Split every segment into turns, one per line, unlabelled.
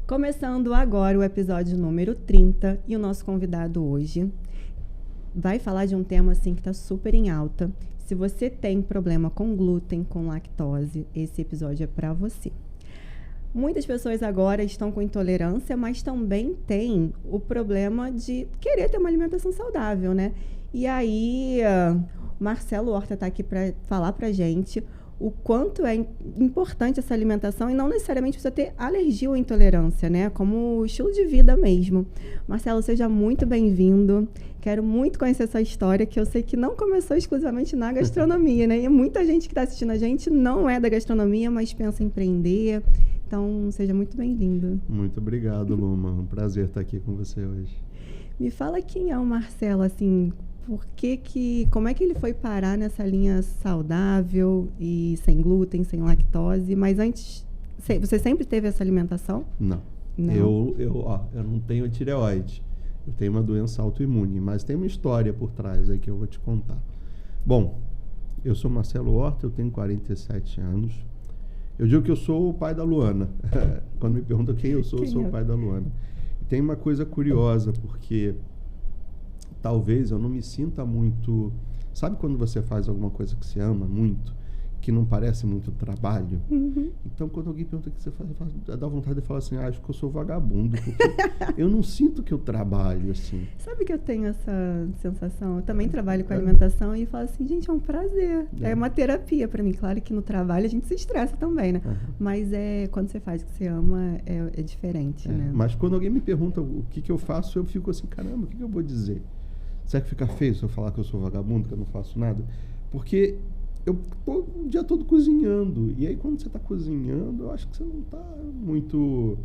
Começando agora o episódio número 30 e o nosso convidado hoje vai falar de um tema assim que está super em alta. Se você tem problema com glúten, com lactose, esse episódio é para você. Muitas pessoas agora estão com intolerância, mas também tem o problema de querer ter uma alimentação saudável, né? E aí, Marcelo Horta está aqui para falar para a gente o quanto é importante essa alimentação e não necessariamente precisa ter alergia ou intolerância, né? Como estilo de vida mesmo. Marcelo, seja muito bem-vindo. Quero muito conhecer essa história, que eu sei que não começou exclusivamente na gastronomia, né? E muita gente que está assistindo a gente não é da gastronomia, mas pensa em empreender. Então, seja muito bem-vindo.
Muito obrigado, Luma. Um prazer estar aqui com você hoje.
Me fala quem é o Marcelo, assim, como é que ele foi parar nessa linha saudável e sem glúten, sem lactose? Mas antes, você sempre teve essa alimentação?
Não. Eu não tenho tireoide. Eu tenho uma doença autoimune, mas tem uma história por trás aí que eu vou te contar. Bom, eu sou Marcelo Horta, eu tenho 47 anos. Eu digo que eu sou o pai da Luana. Quando me perguntam quem eu sou o pai da Luana. E tem uma coisa curiosa, porque talvez eu não me sinta muito... Sabe quando você faz alguma coisa que você ama muito, que não parece muito trabalho?
Uhum.
Então, quando alguém pergunta o que você faz, dá vontade de falar assim, acho que eu sou vagabundo, porque eu não sinto que eu trabalho, assim.
Sabe que eu tenho essa sensação? Eu também trabalho com alimentação e falo assim, gente, é um prazer. É uma terapia para mim. Claro que no trabalho a gente se estressa também, né? Uhum. Mas quando você faz o que você ama, é diferente, né?
Mas quando alguém me pergunta o que eu faço, eu fico assim, caramba, o que eu vou dizer? Será que fica feio se eu falar que eu sou vagabundo, que eu não faço nada? Porque eu tô o dia todo cozinhando. E aí, quando você está cozinhando, eu acho que você não está muito...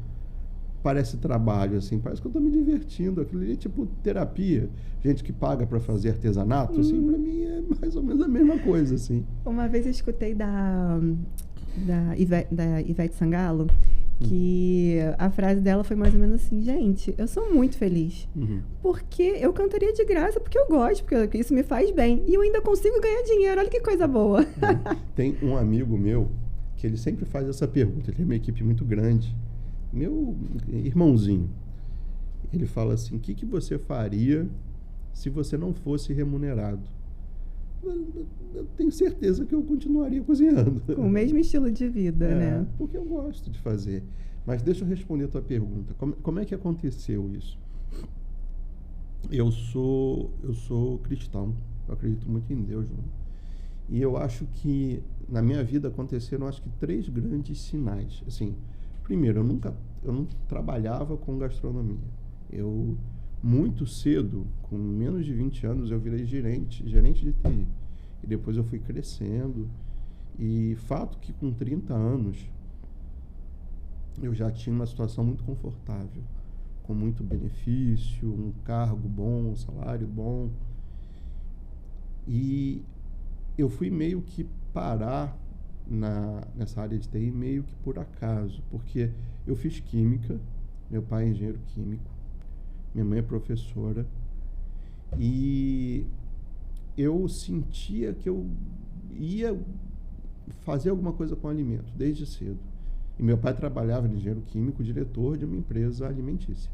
Parece trabalho, assim. Parece que eu estou me divertindo. Aquilo ali é tipo terapia. Gente que paga para fazer artesanato, assim, para mim é mais ou menos a mesma coisa, assim.
Uma vez eu escutei da Ivete Sangalo, que a frase dela foi mais ou menos assim, gente, eu sou muito feliz, porque eu cantaria de graça, porque eu gosto, porque isso me faz bem, e eu ainda consigo ganhar dinheiro, olha que coisa boa.
Tem um amigo meu que ele sempre faz essa pergunta, ele tem uma equipe muito grande, meu irmãozinho, ele fala assim, o que você faria se você não fosse remunerado? Eu tenho certeza que eu continuaria cozinhando.
Com o mesmo estilo de vida, né?
Porque eu gosto de fazer. Mas deixa eu responder a tua pergunta. Como é que aconteceu isso? Eu sou cristão. Eu acredito muito em Deus. Né? E eu acho que na minha vida aconteceram, acho que 3 grandes sinais. Assim, primeiro, eu não trabalhava com gastronomia. Eu... Muito cedo, com menos de 20 anos, eu virei gerente de TI. E depois eu fui crescendo. E fato que com 30 anos, eu já tinha uma situação muito confortável, com muito benefício, um cargo bom, um salário bom. E eu fui meio que parar nessa área de TI meio que por acaso, porque eu fiz química, meu pai é engenheiro químico, minha mãe é professora, e eu sentia que eu ia fazer alguma coisa com alimento, desde cedo. E meu pai trabalhava de engenheiro químico, diretor de uma empresa alimentícia.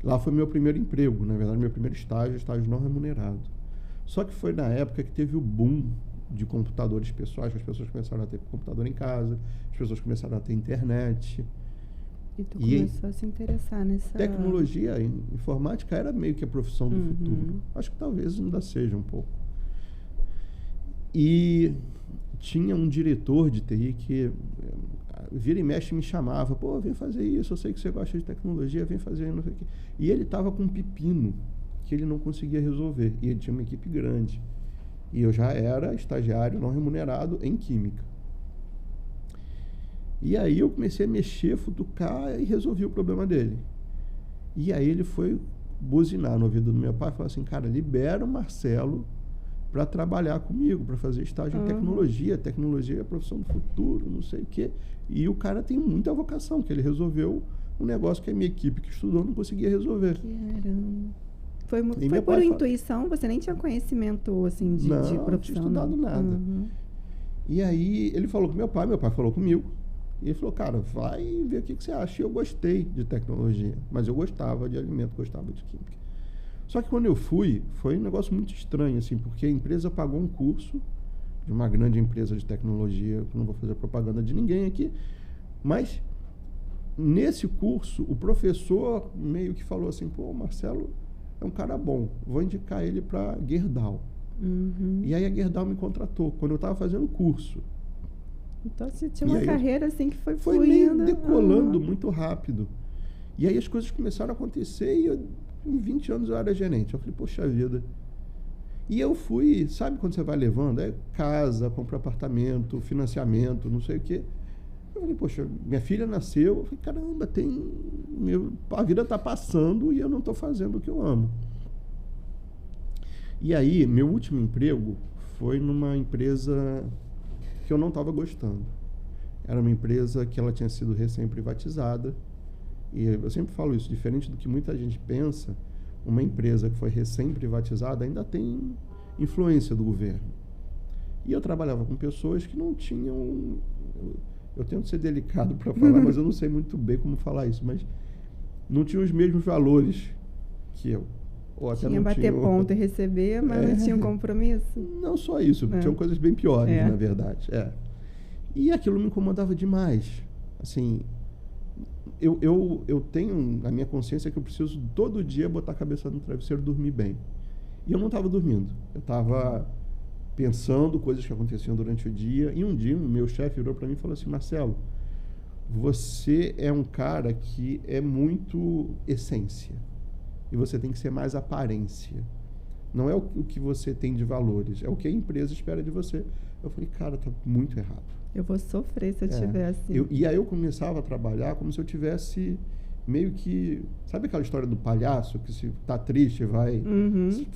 Lá foi meu primeiro emprego, na verdade, meu primeiro estágio não remunerado. Só que foi na época que teve o boom de computadores pessoais, que as pessoas começaram a ter computador em casa, as pessoas começaram a ter internet.
E tu começou a se interessar nessa...
Tecnologia, informática era meio que a profissão do futuro. Acho que talvez ainda seja um pouco. E tinha um diretor de TI que vira e mexe me chamava. Pô, vem fazer isso, eu sei que você gosta de tecnologia, vem fazer não sei o quê. E ele estava com um pepino que ele não conseguia resolver. E ele tinha uma equipe grande. E eu já era estagiário não remunerado em química. E aí eu comecei a mexer, futucar e resolvi o problema dele. E aí ele foi buzinar no ouvido do meu pai e falou assim, cara, libera o Marcelo para trabalhar comigo, para fazer estágio em tecnologia. Tecnologia é a profissão do futuro, não sei o quê. E o cara tem muita vocação, que ele resolveu um negócio que a minha equipe que estudou não conseguia resolver.
Caramba. Foi por intuição? Você nem tinha conhecimento assim, de profissão?
Não tinha estudado nada. E aí ele falou com meu pai falou comigo. E ele falou, cara, vai ver o que você acha. E eu gostei de tecnologia, mas eu gostava de alimento, gostava de química. Só que quando eu fui, foi um negócio muito estranho, assim, porque a empresa pagou um curso de uma grande empresa de tecnologia, que não vou fazer propaganda de ninguém aqui, mas nesse curso, o professor meio que falou assim, pô, o Marcelo é um cara bom, vou indicar ele para Gerdau. E aí a Gerdau me contratou, quando eu estava fazendo o curso.
Então você tinha uma carreira assim que foi
meio
fluindo.
decolando muito rápido. E aí as coisas começaram a acontecer e em 20 anos eu era gerente. Eu falei, poxa vida. E eu fui, sabe quando você vai levando? É casa, compra apartamento, financiamento, não sei o quê. Eu falei, poxa, minha filha nasceu. Eu falei, caramba, a vida está passando e eu não estou fazendo o que eu amo. E aí, meu último emprego foi numa empresa que eu não estava gostando. Era uma empresa que ela tinha sido recém-privatizada. E eu sempre falo isso, diferente do que muita gente pensa, uma empresa que foi recém-privatizada ainda tem influência do governo. E eu trabalhava com pessoas que não tinham... Eu tento ser delicado para falar, mas eu não sei muito bem como falar isso, mas não tinham os mesmos valores que eu. Ou até
tinha bater ponto e receber, mas não tinha um compromisso.
Não só isso, tinham coisas bem piores, na verdade. E aquilo me incomodava demais. Assim, eu tenho a minha consciência que eu preciso todo dia botar a cabeça no travesseiro e dormir bem. E eu não estava dormindo. Eu estava pensando coisas que aconteciam durante o dia. E um dia, o meu chefe virou para mim e falou assim, Marcelo, você é um cara que é muito essência. E você tem que ser mais aparência. Não é o que você tem de valores, é o que a empresa espera de você. Eu falei, cara, tá muito errado.
Eu vou sofrer se eu tiver assim.
E aí eu começava a trabalhar como se eu tivesse meio que... Sabe aquela história do palhaço, que se tá triste vai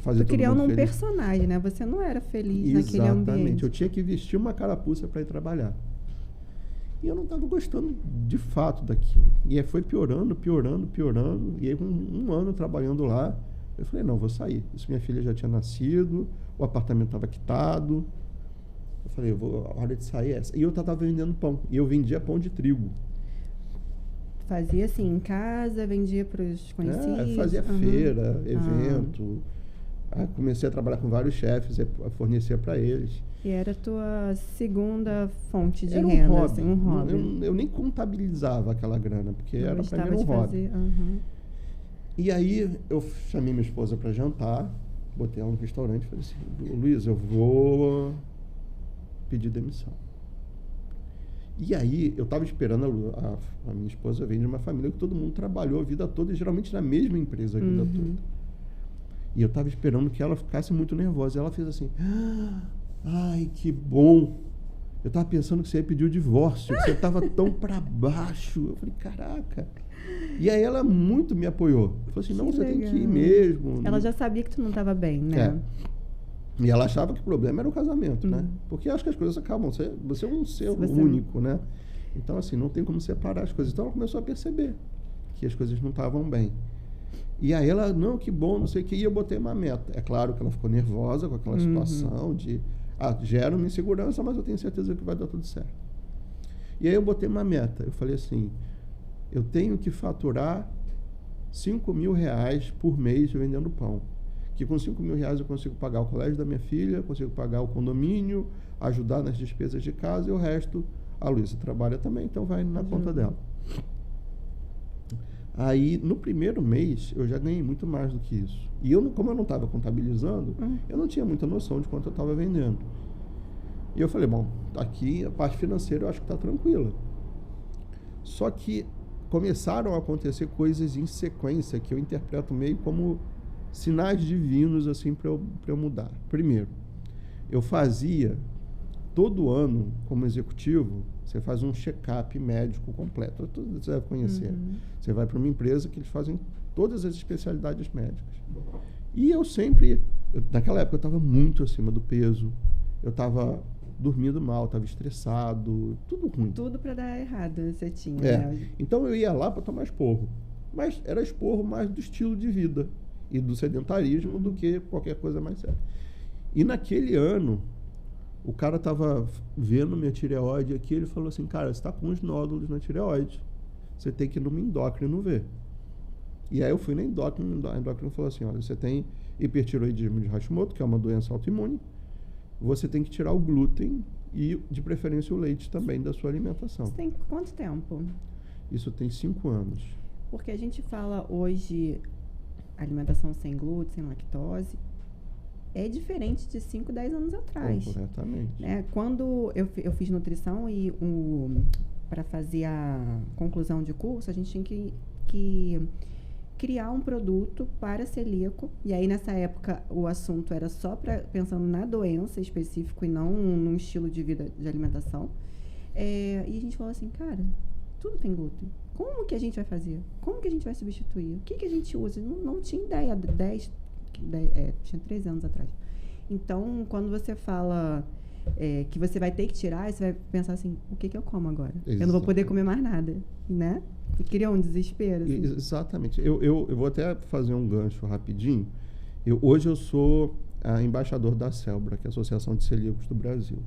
fazer todo
criando
mundo feliz?
Personagem, né? Você não era feliz naquele ambiente.
Exatamente. Eu tinha que vestir uma carapuça para ir trabalhar. E eu não estava gostando de fato daquilo. E aí foi piorando. E aí com um ano trabalhando lá, eu falei, não, vou sair. Isso, minha filha já tinha nascido, o apartamento estava quitado. Eu falei, a hora de sair é essa. E eu estava vendendo pão. E eu vendia pão de trigo.
Fazia assim, em casa, vendia para os conhecidos?
Fazia feira, evento. Comecei a trabalhar com vários chefes, fornecia para eles.
E era a tua segunda fonte de
era
renda,
hobby.
Assim, um hobby.
Eu nem contabilizava aquela grana, porque era para mim um hobby. E aí eu chamei minha esposa para jantar, botei ela no restaurante e falei assim, Luiz, eu vou pedir demissão. E aí eu estava esperando, a minha esposa vem de uma família que todo mundo trabalhou a vida toda, e geralmente na mesma empresa a vida toda. E eu estava esperando que ela ficasse muito nervosa. E ela fez assim, ai, que bom. Eu estava pensando que você ia pedir o divórcio, que você estava tão para baixo. Eu falei, caraca. E aí ela muito me apoiou. Falou assim, não, você tem que ir mesmo.
Ela já sabia que tu não estava bem, né?
E ela achava que o problema era o casamento, né? Porque eu acho que as coisas acabam. Você é um ser único, né? Então, assim, não tem como separar as coisas. Então ela começou a perceber que as coisas não estavam bem. E aí ela, não, que bom, não sei o que, e eu botei uma meta. É claro que ela ficou nervosa com aquela situação de, gera uma insegurança, mas eu tenho certeza que vai dar tudo certo. E aí eu botei uma meta. Eu falei assim, eu tenho que faturar R$5.000 por mês vendendo pão. Que com R$5.000 eu consigo pagar o colégio da minha filha, consigo pagar o condomínio, ajudar nas despesas de casa, e o resto, a Luísa trabalha também, então vai na conta dela. Aí, no primeiro mês, eu já ganhei muito mais do que isso. E como eu não estava contabilizando, eu não tinha muita noção de quanto eu estava vendendo. E eu falei, bom, aqui a parte financeira eu acho que está tranquila. Só que começaram a acontecer coisas em sequência que eu interpreto meio como sinais divinos, assim, para eu mudar. Primeiro, eu fazia, todo ano, como executivo, você faz um check-up médico completo. Você deve conhecer. Você vai para uma empresa que eles fazem todas as especialidades médicas. E eu sempre... naquela época eu estava muito acima do peso. Eu estava dormindo mal, estava estressado, tudo ruim.
Tudo para dar errado você tinha. Né?
Então eu ia lá para tomar esporro. Mas era esporro mais do estilo de vida e do sedentarismo do que qualquer coisa mais séria. E naquele ano, O cara tava vendo minha tireoide aqui, ele falou assim, cara, você tá com uns nódulos na tireoide. Você tem que ir no endócrino ver. E aí eu fui na endócrino, a endócrino falou assim, olha, você tem hipertireoidismo de Hashimoto, que é uma doença autoimune, você tem que tirar o glúten e, de preferência, o leite também da sua alimentação.
Isso tem quanto tempo?
Isso tem 5 anos.
Porque a gente fala hoje alimentação sem glúten, sem lactose, é diferente de 5, 10 anos atrás.
Completamente.
Né? Quando eu fiz nutrição e para fazer a conclusão de curso, a gente tinha que criar um produto para celíaco. E aí, nessa época, o assunto era só pensando na doença específica e não num estilo de vida de alimentação. E a gente falou assim, cara, tudo tem glúten. Como que a gente vai fazer? Como que a gente vai substituir? O que a gente usa? Não tinha ideia. Tinha 13 anos atrás. Então, quando você fala que você vai ter que tirar, você vai pensar assim, o que eu como agora? Exatamente. Eu não vou poder comer mais nada, né? E cria um desespero. Assim.
Exatamente. Eu vou até fazer um gancho rapidinho. Hoje eu sou embaixador da CELBRA, que é a Associação de Celíacos do Brasil.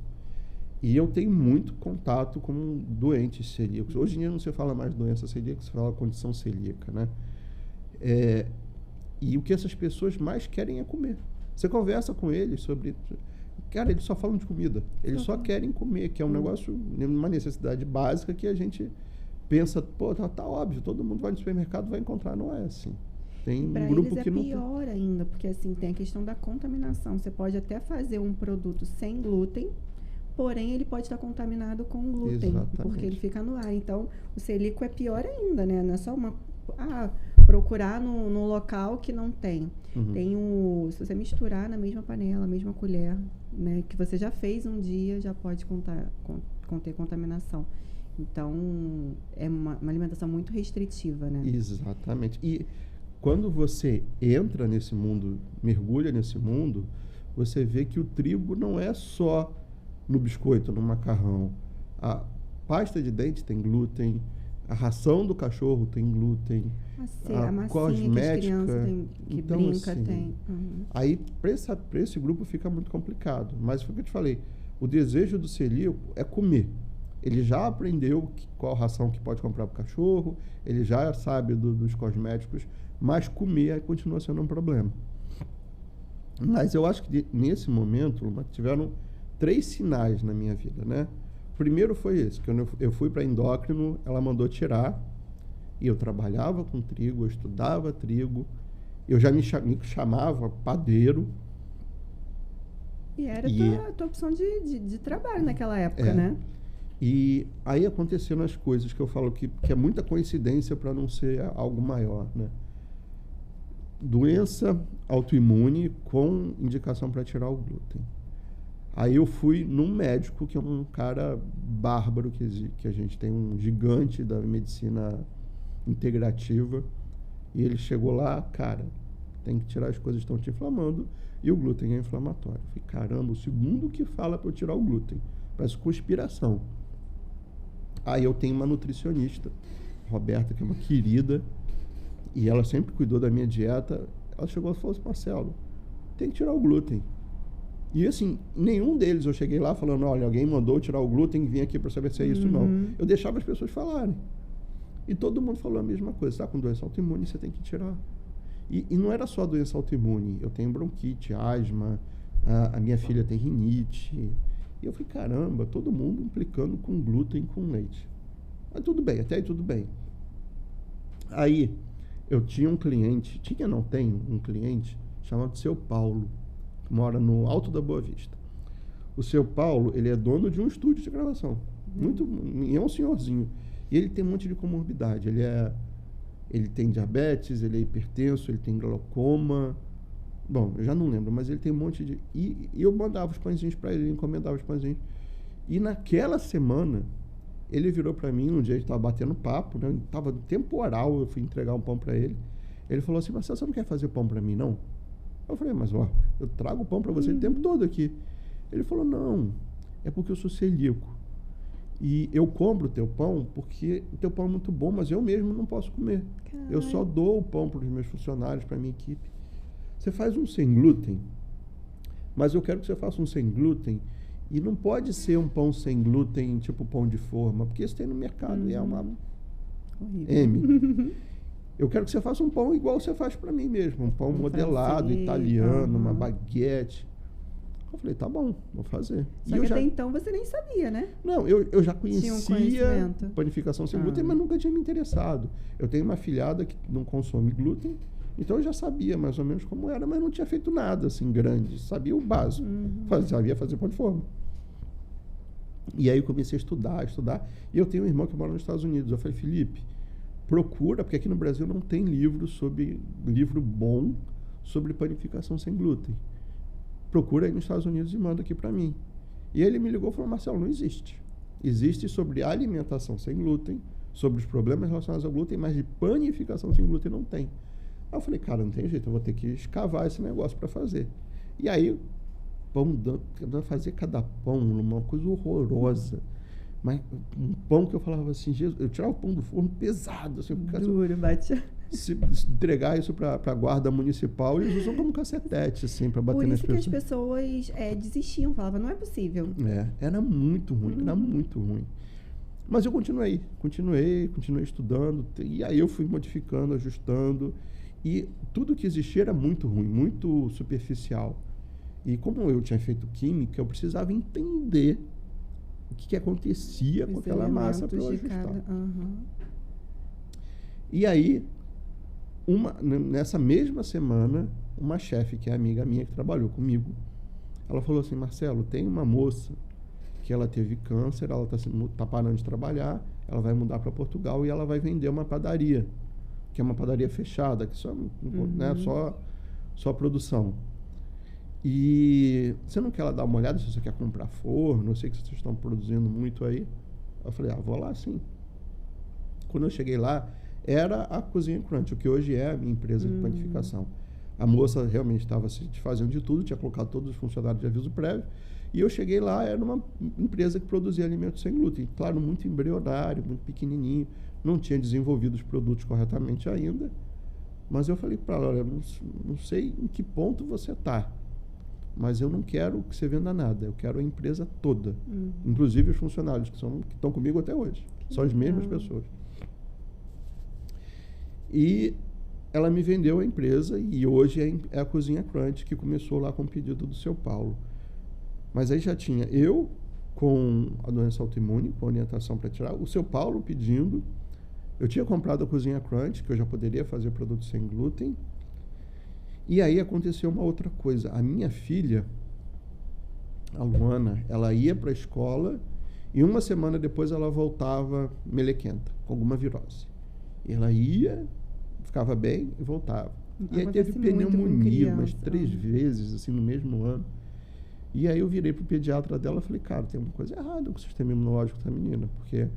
E eu tenho muito contato com doentes celíacos. Hoje em dia não se fala mais doença celíaca, se fala condição celíaca, né? E o que essas pessoas mais querem é comer. Você conversa com eles sobre... Cara, eles só falam de comida. Eles só querem comer, que é um negócio, uma necessidade básica que a gente pensa, pô, tá óbvio, todo mundo vai no supermercado vai encontrar. Não é assim. Tem um grupo que não...
Pra eles é pior ainda, porque assim, tem a questão da contaminação. Você pode até fazer um produto sem glúten, porém ele pode estar contaminado com glúten. Exatamente. Porque ele fica no ar. Então, o celíaco é pior ainda, né? Não é só procurar no local que não tem. Tem se você misturar na mesma panela, mesma colher, né, que você já fez um dia, já pode conter contaminação. Então, é uma alimentação muito restritiva, né?
Exatamente. E quando você entra nesse mundo, mergulha nesse mundo, você vê que o trigo não é só no biscoito, no macarrão. A pasta de dente tem glúten, a ração do cachorro tem glúten,
a
cosmética
que
então,
brinca
assim,
tem.
Aí, para esse grupo, fica muito complicado. Mas foi o que eu te falei, o desejo do celíaco é comer. Ele já aprendeu qual ração que pode comprar para o cachorro, ele já sabe dos cosméticos, mas comer continua sendo um problema. Mas eu acho que nesse momento tiveram 3 sinais na minha vida, né? O primeiro foi esse, que eu fui para endócrino, ela mandou tirar, e eu trabalhava com trigo, eu estudava trigo, eu já me chamava padeiro.
E era a tua opção de trabalho naquela época, né?
E aí aconteceram as coisas que eu falo que é muita coincidência para não ser algo maior, né? Doença autoimune com indicação para tirar o glúten. Aí eu fui num médico, que é um cara bárbaro, que a gente tem, um gigante da medicina integrativa, e ele chegou lá, cara, tem que tirar as coisas que estão te inflamando, e o glúten é inflamatório. Eu falei, caramba, o segundo que fala para eu tirar o glúten. Parece conspiração. Aí eu tenho uma nutricionista, Roberta, que é uma querida, e ela sempre cuidou da minha dieta. Ela chegou e falou assim, Marcelo, tem que tirar o glúten. E assim, nenhum deles eu cheguei lá falando, olha, alguém mandou tirar o glúten, vim aqui para saber se é isso ou não. Eu deixava as pessoas falarem. E todo mundo falou a mesma coisa, tá com doença autoimune, você tem que tirar. E não era só doença autoimune, eu tenho bronquite, asma, a minha filha tem rinite. E eu falei, caramba, todo mundo implicando com glúten com leite. Mas tudo bem, até aí tudo bem. Aí, eu tinha um cliente, tenho um cliente chamado Seu Paulo, que mora no Alto da Boa Vista. O Seu Paulo, ele é dono de um estúdio de gravação. É um senhorzinho. E ele tem um monte de comorbidade. Ele tem diabetes, ele é hipertenso, ele tem glaucoma. Bom, eu já não lembro, mas ele tem um monte de... E eu mandava os pãezinhos para ele, encomendava os pãezinhos. E naquela semana, ele virou para mim, um dia a gente estava batendo papo, né? Estava no temporal, eu fui entregar um pão para ele. Ele falou assim, Marcelo, você não quer fazer pão para mim, não? Eu falei, mas ó, eu trago pão para você o tempo todo aqui. Ele falou, não, é porque eu sou celíaco. E eu compro o teu pão porque o teu pão é muito bom, mas eu mesmo não posso comer. Caralho. Eu só dou o pão para os meus funcionários, para a minha equipe. Você faz um sem glúten, mas eu quero que você faça um sem glúten E não pode ser um pão sem glúten, tipo pão de forma, porque isso tem no mercado e é uma
Horrível.
M. Eu quero que você faça um pão igual você faz para mim mesmo, um pão modelado,
francês,
italiano, uma baguete. Eu falei, tá bom, vou fazer.
Só que até então você nem sabia, né?
Não, eu já
Tinha um
conhecia
conhecimento.
panificação sem glúten, mas nunca tinha me interessado. Eu tenho uma afilhada que não consome glúten, então eu já sabia mais ou menos como era, mas não tinha feito nada assim grande. Sabia o básico. Sabia fazer pão de forma. E aí eu comecei a estudar. E eu tenho um irmão que mora nos Estados Unidos. Eu falei, Felipe, procura, porque aqui no Brasil não tem livro bom sobre panificação sem glúten. Procura aí nos Estados Unidos e manda aqui para mim. E ele me ligou e falou, Marcelo, não existe. Existe sobre alimentação sem glúten, sobre os problemas relacionados ao glúten, mas de panificação sem glúten não tem. Aí eu falei, cara, não tem jeito, eu vou ter que escavar esse negócio para fazer. E aí, fazer cada pão, uma coisa horrorosa. Mas um pão que eu falava assim, Jesus, eu tirava o pão do forno pesado. Assim,
duro, bate.
Se entregar isso para a guarda municipal, eles usam como cacetete, assim, para bater nas pessoas.
Por isso que as pessoas desistiam, falavam, não é possível.
Era muito ruim, era muito ruim. Mas eu continuei estudando, e aí eu fui modificando, ajustando, e tudo que existia era muito ruim, muito superficial. E como eu tinha feito química, eu precisava entender o que acontecia com aquela massa para eu ajustar. E aí, nessa mesma semana, uma chefe, que é amiga minha, que trabalhou comigo, ela falou assim, Marcelo, tem uma moça que ela teve câncer, ela tá parando de trabalhar, ela vai mudar para Portugal e ela vai vender uma padaria, que é uma padaria fechada, que só produção. E você não quer ela dar uma olhada se você quer comprar forno? Eu sei que vocês estão produzindo muito aí. Eu falei, vou lá sim. Quando eu cheguei lá, era a Cozinha Crunch, o que hoje é a minha empresa de panificação. A moça realmente estava se fazendo de tudo, tinha colocado todos os funcionários de aviso prévio. E eu cheguei lá, era uma empresa que produzia alimentos sem glúten. Claro, muito embrionário, muito pequenininho. Não tinha desenvolvido os produtos corretamente ainda. Mas eu falei para ela, olha, não sei em que ponto você está. Mas eu não quero que você venda nada, eu quero a empresa toda. Inclusive os funcionários que estão comigo até hoje. São as mesmas pessoas. E ela me vendeu a empresa e hoje é a Cozinha Crunch, que começou lá com o pedido do seu Paulo. Mas aí já tinha eu com a doença autoimune, com orientação para tirar, o seu Paulo pedindo. Eu tinha comprado a Cozinha Crunch, que eu já poderia fazer produto sem glúten. E aí aconteceu uma outra coisa. A minha filha, a Luana, ela ia para a escola e uma semana depois ela voltava melequenta, com alguma virose. Ela ia, ficava bem e voltava. E aí teve pneumonia umas 3 vezes, assim, no mesmo ano. E aí eu virei pro pediatra dela e falei, cara, tem uma coisa errada com o sistema imunológico da menina, porque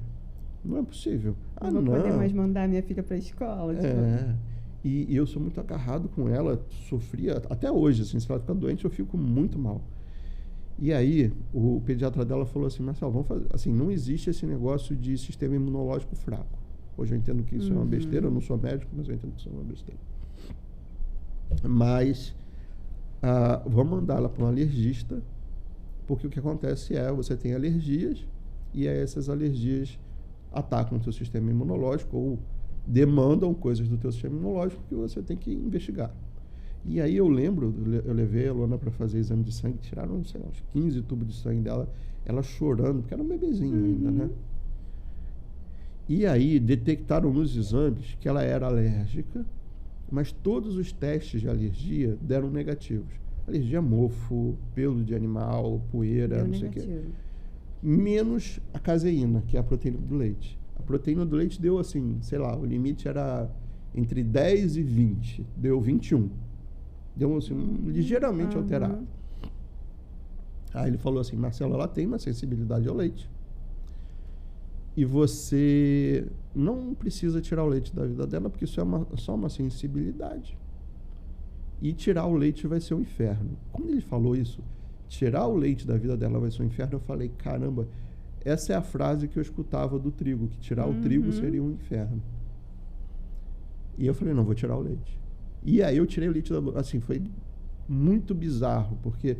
não é possível.
Não vou poder mais mandar minha filha para a escola.
E eu sou muito agarrado com ela, sofria, até hoje, assim, se ela ficar doente, eu fico muito mal. E aí, o pediatra dela falou assim, Marcelo, vamos fazer, assim, não existe esse negócio de sistema imunológico fraco. Hoje eu entendo que isso é uma besteira, eu não sou médico, mas eu entendo que isso é uma besteira. Mas, vamos mandar ela para um alergista, porque o que acontece é, você tem alergias, e aí essas alergias atacam o seu sistema imunológico, ou demandam coisas do teu sistema imunológico que você tem que investigar. E aí eu lembro, eu levei a Luana para fazer exame de sangue, tiraram, sei lá, uns 15 tubos de sangue dela, ela chorando, porque era um bebezinho ainda, né? E aí detectaram nos exames que ela era alérgica, mas todos os testes de alergia deram negativos. Alergia a mofo, pelo de animal, poeira, não sei o quê. Menos a caseína, que é a proteína do leite. A proteína do leite deu assim, sei lá, o limite era entre 10 e 20, deu 21. Deu assim, ligeiramente alterado. Aí ele falou assim, Marcelo, ela tem uma sensibilidade ao leite. E você não precisa tirar o leite da vida dela, porque isso é só uma sensibilidade. E tirar o leite vai ser um inferno. Quando ele falou isso, tirar o leite da vida dela vai ser um inferno, eu falei, caramba, essa é a frase que eu escutava do trigo, que tirar o trigo seria um inferno. E eu falei, não, vou tirar o leite. E aí eu tirei o leite da... Assim, foi muito bizarro, porque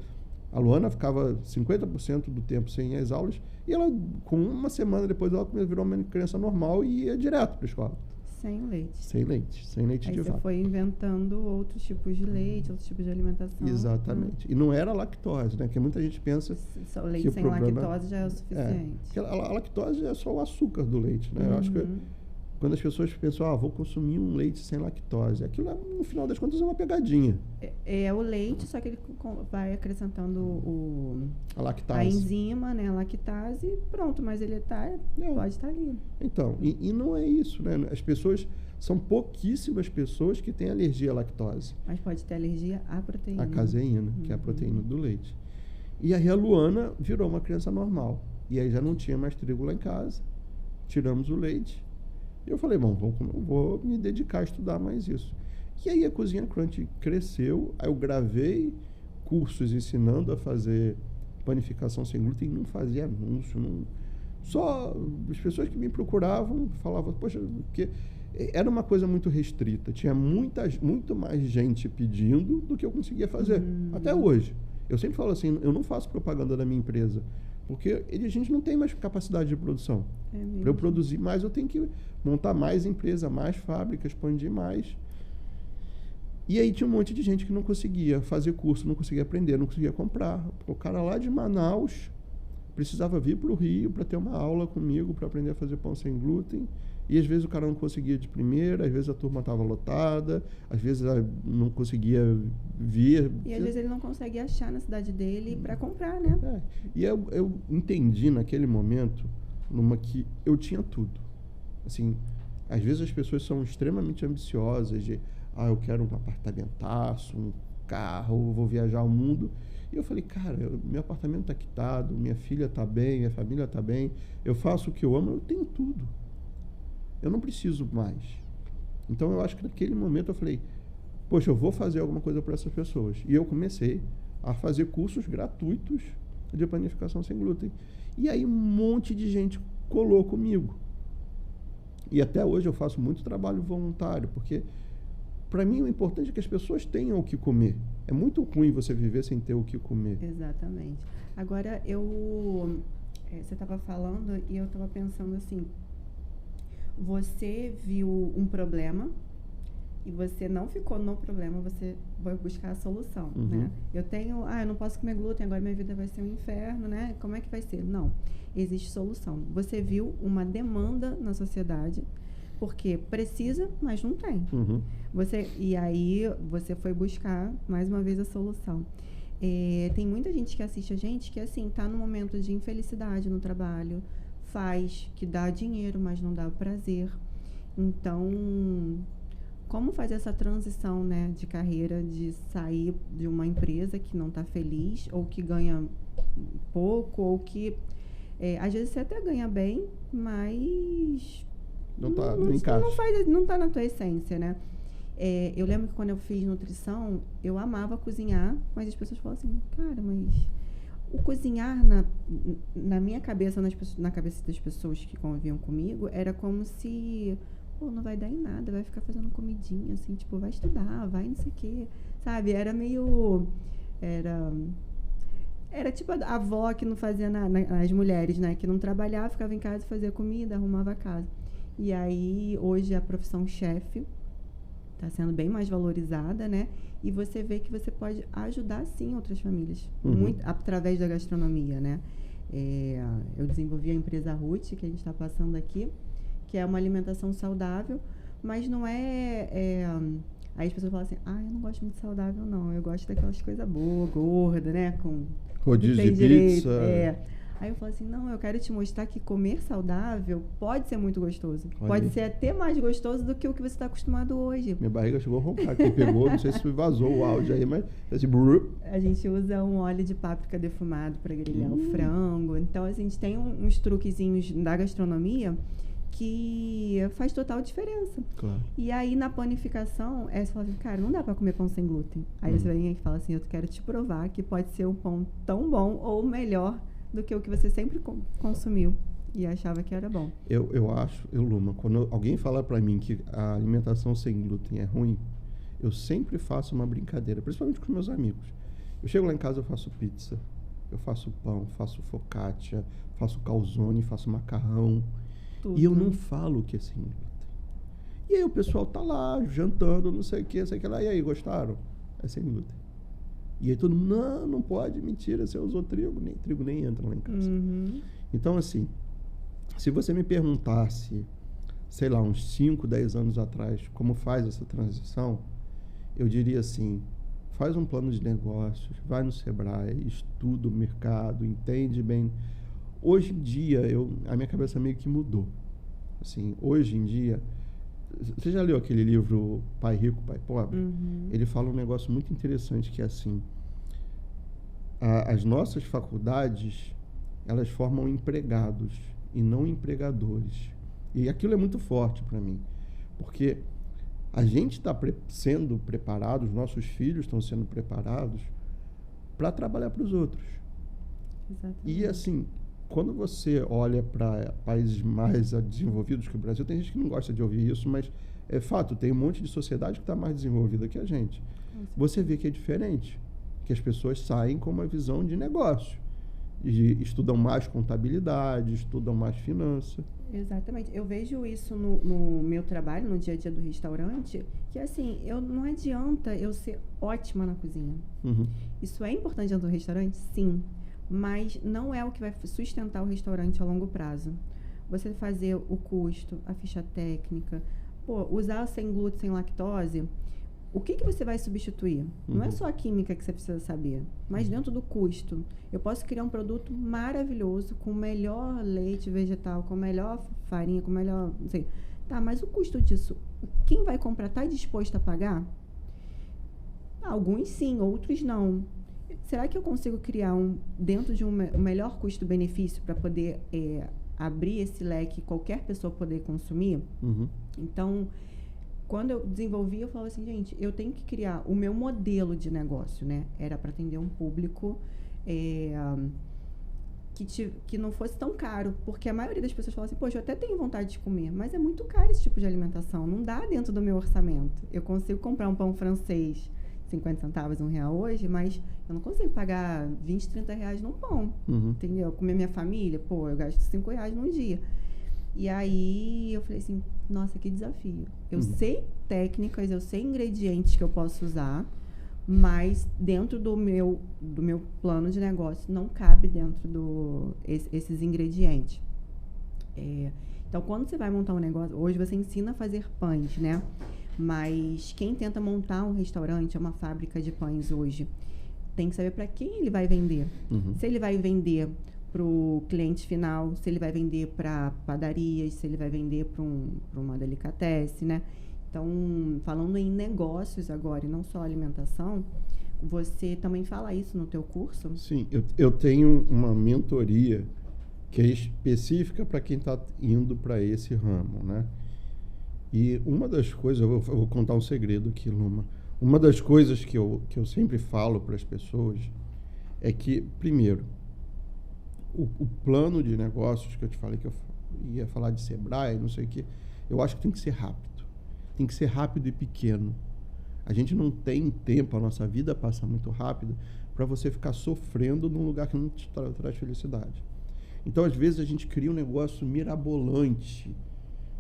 A Luana ficava 50% do tempo sem ir às aulas e ela, com uma semana depois, ela virou uma criança normal e ia direto para a escola.
Sem o leite.
Sem leite
Aí
de
você
vaca.
foi inventando outros tipos de leite, outros tipos de alimentação.
Exatamente. E não era lactose, né? Porque muita gente pensa
Só
que
leite
o
sem
problema
lactose já é o suficiente.
porque a lactose é só o açúcar do leite, né? Eu acho que quando as pessoas pensam, vou consumir um leite sem lactose, aquilo, no final das contas, é uma pegadinha.
É o leite, só que ele vai acrescentando
A lactase.
a enzima, né, a lactase, e pronto, mas ele pode estar ali.
Então, e não é isso, né? As pessoas, são pouquíssimas pessoas que têm alergia à lactose.
Mas pode ter alergia à proteína.
A caseína, que é a proteína do leite. E aí a Luana virou uma criança normal. E aí já não tinha mais trigo lá em casa. Tiramos o leite. E eu falei, bom, vou me dedicar a estudar mais isso. E aí a Cozinha Crunch cresceu. Aí eu gravei cursos ensinando a fazer panificação sem glúten. Não fazia anúncio. Só as pessoas que me procuravam falavam, poxa, porque era uma coisa muito restrita. Tinha muito mais gente pedindo do que eu conseguia fazer. Até hoje. Eu sempre falo assim, eu não faço propaganda da minha empresa. Porque a gente não tem mais capacidade de produção. Para eu produzir mais, eu tenho que montar mais empresa, mais fábrica, expandir mais. E aí tinha um monte de gente que não conseguia fazer curso, não conseguia aprender, não conseguia comprar. O cara lá de Manaus precisava vir para o Rio para ter uma aula comigo, para aprender a fazer pão sem glúten. E às vezes o cara não conseguia de primeira, às vezes a turma estava lotada, às vezes não conseguia vir.
E às vezes ele não consegue achar na cidade dele para comprar, né?
E eu entendi naquele momento, que eu tinha tudo. Assim, às vezes as pessoas são extremamente ambiciosas de, eu quero um apartamentaço, um carro, vou viajar ao mundo. E eu falei, cara, meu apartamento está quitado, minha filha está bem, minha família está bem, eu faço o que eu amo, eu tenho tudo. Eu não preciso mais. Então, eu acho que naquele momento eu falei, poxa, eu vou fazer alguma coisa para essas pessoas. E eu comecei a fazer cursos gratuitos de panificação sem glúten. E aí um monte de gente colou comigo. E até hoje eu faço muito trabalho voluntário, porque para mim o importante é que as pessoas tenham o que comer. É muito ruim você viver sem ter o que comer.
Exatamente. Agora, você estava falando e eu estava pensando assim, você viu um problema e você não ficou no problema, você vai buscar a solução, né? Eu não posso comer glúten, agora minha vida vai ser um inferno, né? Como é que vai ser? Não, existe solução. Você viu uma demanda na sociedade, porque precisa, mas não tem. E aí você foi buscar, mais uma vez, a solução. Tem muita gente que assiste a gente que, assim, tá num momento de infelicidade no trabalho, que dá dinheiro, mas não dá o prazer. Então, como fazer essa transição, né, de carreira, de sair de uma empresa que não está feliz, ou que ganha pouco, ou que às vezes você até ganha bem, mas
não encaixa.
Não está na tua essência, né? Eu lembro que quando eu fiz nutrição, eu amava cozinhar, mas as pessoas falam assim, cara, mas o cozinhar na minha cabeça, na cabeça das pessoas que conviviam comigo, era como se, não vai dar em nada, vai ficar fazendo comidinha, assim, tipo, vai estudar, vai não sei o quê, sabe? Era meio... Era tipo a avó que não fazia as mulheres, né? Que não trabalhava, ficava em casa, fazia comida, arrumava a casa. E aí, hoje, a profissão chefe está sendo bem mais valorizada, né? E você vê que você pode ajudar, sim, outras famílias, muito através da gastronomia, né? Eu desenvolvi a empresa Ruth, que a gente está passando aqui, que é uma alimentação saudável, mas não Aí as pessoas falam assim, eu não gosto muito de saudável, não. Eu gosto daquelas coisas boas, gorda, né? Com
rodízio de pizza.
Aí eu falo assim, não, eu quero te mostrar que comer saudável pode ser muito gostoso. Pode ser até mais gostoso do que o que você está acostumado hoje.
Minha barriga chegou a roncar, que pegou, não sei se vazou o áudio aí, mas assim,
a gente usa um óleo de páprica defumado para grelhar o frango. Então, a gente tem uns truquezinhos da gastronomia que faz total diferença.
Claro.
E aí, na panificação, você fala assim, cara, não dá para comer pão sem glúten. Aí você vem e fala assim, eu quero te provar que pode ser um pão tão bom ou melhor do que o que você sempre consumiu e achava que era bom.
Eu acho, Luma, quando alguém fala para mim que a alimentação sem glúten é ruim, eu sempre faço uma brincadeira, principalmente com meus amigos. Eu chego lá em casa, eu faço pizza, eu faço pão, faço focaccia, faço calzone, faço macarrão.
Tudo.
E eu não falo que é sem glúten. E aí o pessoal tá lá, jantando, não sei o que lá. E aí, gostaram? É sem glúten. E aí todo mundo, não pode, mentira, você usou trigo nem entra lá em casa.
Uhum.
Então, assim, se você me perguntasse, sei lá, uns 5, 10 anos atrás, como faz essa transição, eu diria assim, faz um plano de negócios, vai no Sebrae, estuda o mercado, entende bem. Hoje em dia, a minha cabeça meio que mudou. Assim, hoje em dia, você já leu aquele livro Pai Rico, Pai Pobre?
Uhum.
Ele fala um negócio muito interessante que é assim, as nossas faculdades, elas formam empregados e não empregadores. E aquilo é muito forte para mim, porque a gente está sendo preparado, os nossos filhos estão sendo preparados para trabalhar para os outros.
Exatamente.
E assim, quando você olha para países mais desenvolvidos que o Brasil, tem gente que não gosta de ouvir isso, mas é fato, tem um monte de sociedade que está mais desenvolvida que a gente. Você vê que é diferente, que as pessoas saem com uma visão de negócio, e estudam mais contabilidade, estudam mais finança.
Exatamente. Eu vejo isso no meu trabalho, no dia a dia do restaurante, que assim, não adianta eu ser ótima na cozinha.
Uhum.
Isso é importante dentro do restaurante? Sim. Mas não é o que vai sustentar o restaurante a longo prazo. Você fazer o custo, a ficha técnica, usar sem glúten, sem lactose, o que você vai substituir? Não é só a química que você precisa saber, mas dentro do custo. Eu posso criar um produto maravilhoso, com o melhor leite vegetal, com a melhor farinha, com o melhor... não sei. Tá, mas o custo disso, quem vai comprar está disposto a pagar? Alguns sim, outros não. Será que eu consigo criar dentro de um melhor custo-benefício para poder abrir esse leque e qualquer pessoa poder consumir?
Uhum.
Então, quando eu desenvolvi, eu falava assim, gente, eu tenho que criar o meu modelo de negócio, né? Era para atender um público que não fosse tão caro, porque a maioria das pessoas fala assim, poxa, eu até tenho vontade de comer, mas é muito caro esse tipo de alimentação, não dá dentro do meu orçamento. Eu consigo comprar um pão francês 50 centavos, R$1 hoje, mas eu não consigo pagar 20, 30 reais num pão, entendeu? Comer minha família, eu gasto R$5 num dia. E aí eu falei assim, nossa, que desafio. Eu sei técnicas, eu sei ingredientes que eu posso usar, mas dentro do meu plano de negócio não cabe dentro esses ingredientes. Então, quando você vai montar um negócio, hoje você ensina a fazer pães, né? Mas quem tenta montar um restaurante, uma fábrica de pães hoje, tem que saber para quem ele vai vender. Se ele vai vender para o cliente final, se ele vai vender para padarias, se ele vai vender para uma delicatessen, né? Então, falando em negócios agora e não só alimentação, você também fala isso no teu curso?
Sim, eu tenho uma mentoria que é específica para quem está indo para esse ramo, né? E uma das coisas, eu vou contar um segredo aqui, Luma. Uma das coisas que eu sempre falo para as pessoas é que, primeiro, o plano de negócios que eu te falei, que eu ia falar de Sebrae, não sei o quê, eu acho que tem que ser rápido. Tem que ser rápido e pequeno. A gente não tem tempo, a nossa vida passa muito rápido para você ficar sofrendo num lugar que não te traz felicidade. Então, às vezes, a gente cria um negócio mirabolante.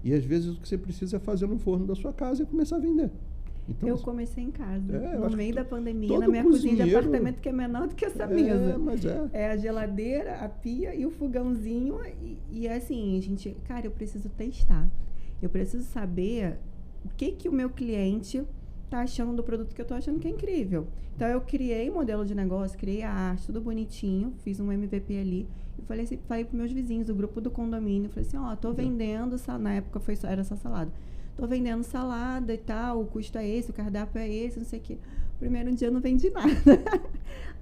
E, às vezes, o que você precisa é fazer no forno da sua casa e começar a vender. Então,
eu comecei em casa, no meio da pandemia,
todo
na minha cozinha de
cozinheiro-
apartamento, que é menor do que essa mesa.
mas
É a geladeira, a pia e o fogãozinho. E assim, gente, cara, eu preciso testar. Eu preciso saber o que o meu cliente tá achando do produto que eu tô achando que é incrível. Então, eu criei modelo de negócio, criei a arte, tudo bonitinho, fiz um MVP ali. E falei pros meus vizinhos, do grupo do condomínio, falei assim, tô vendendo, na época era só salada. Tô vendendo salada e tal, o custo é esse, o cardápio é esse, não sei o quê. Primeiro dia eu não vendi nada.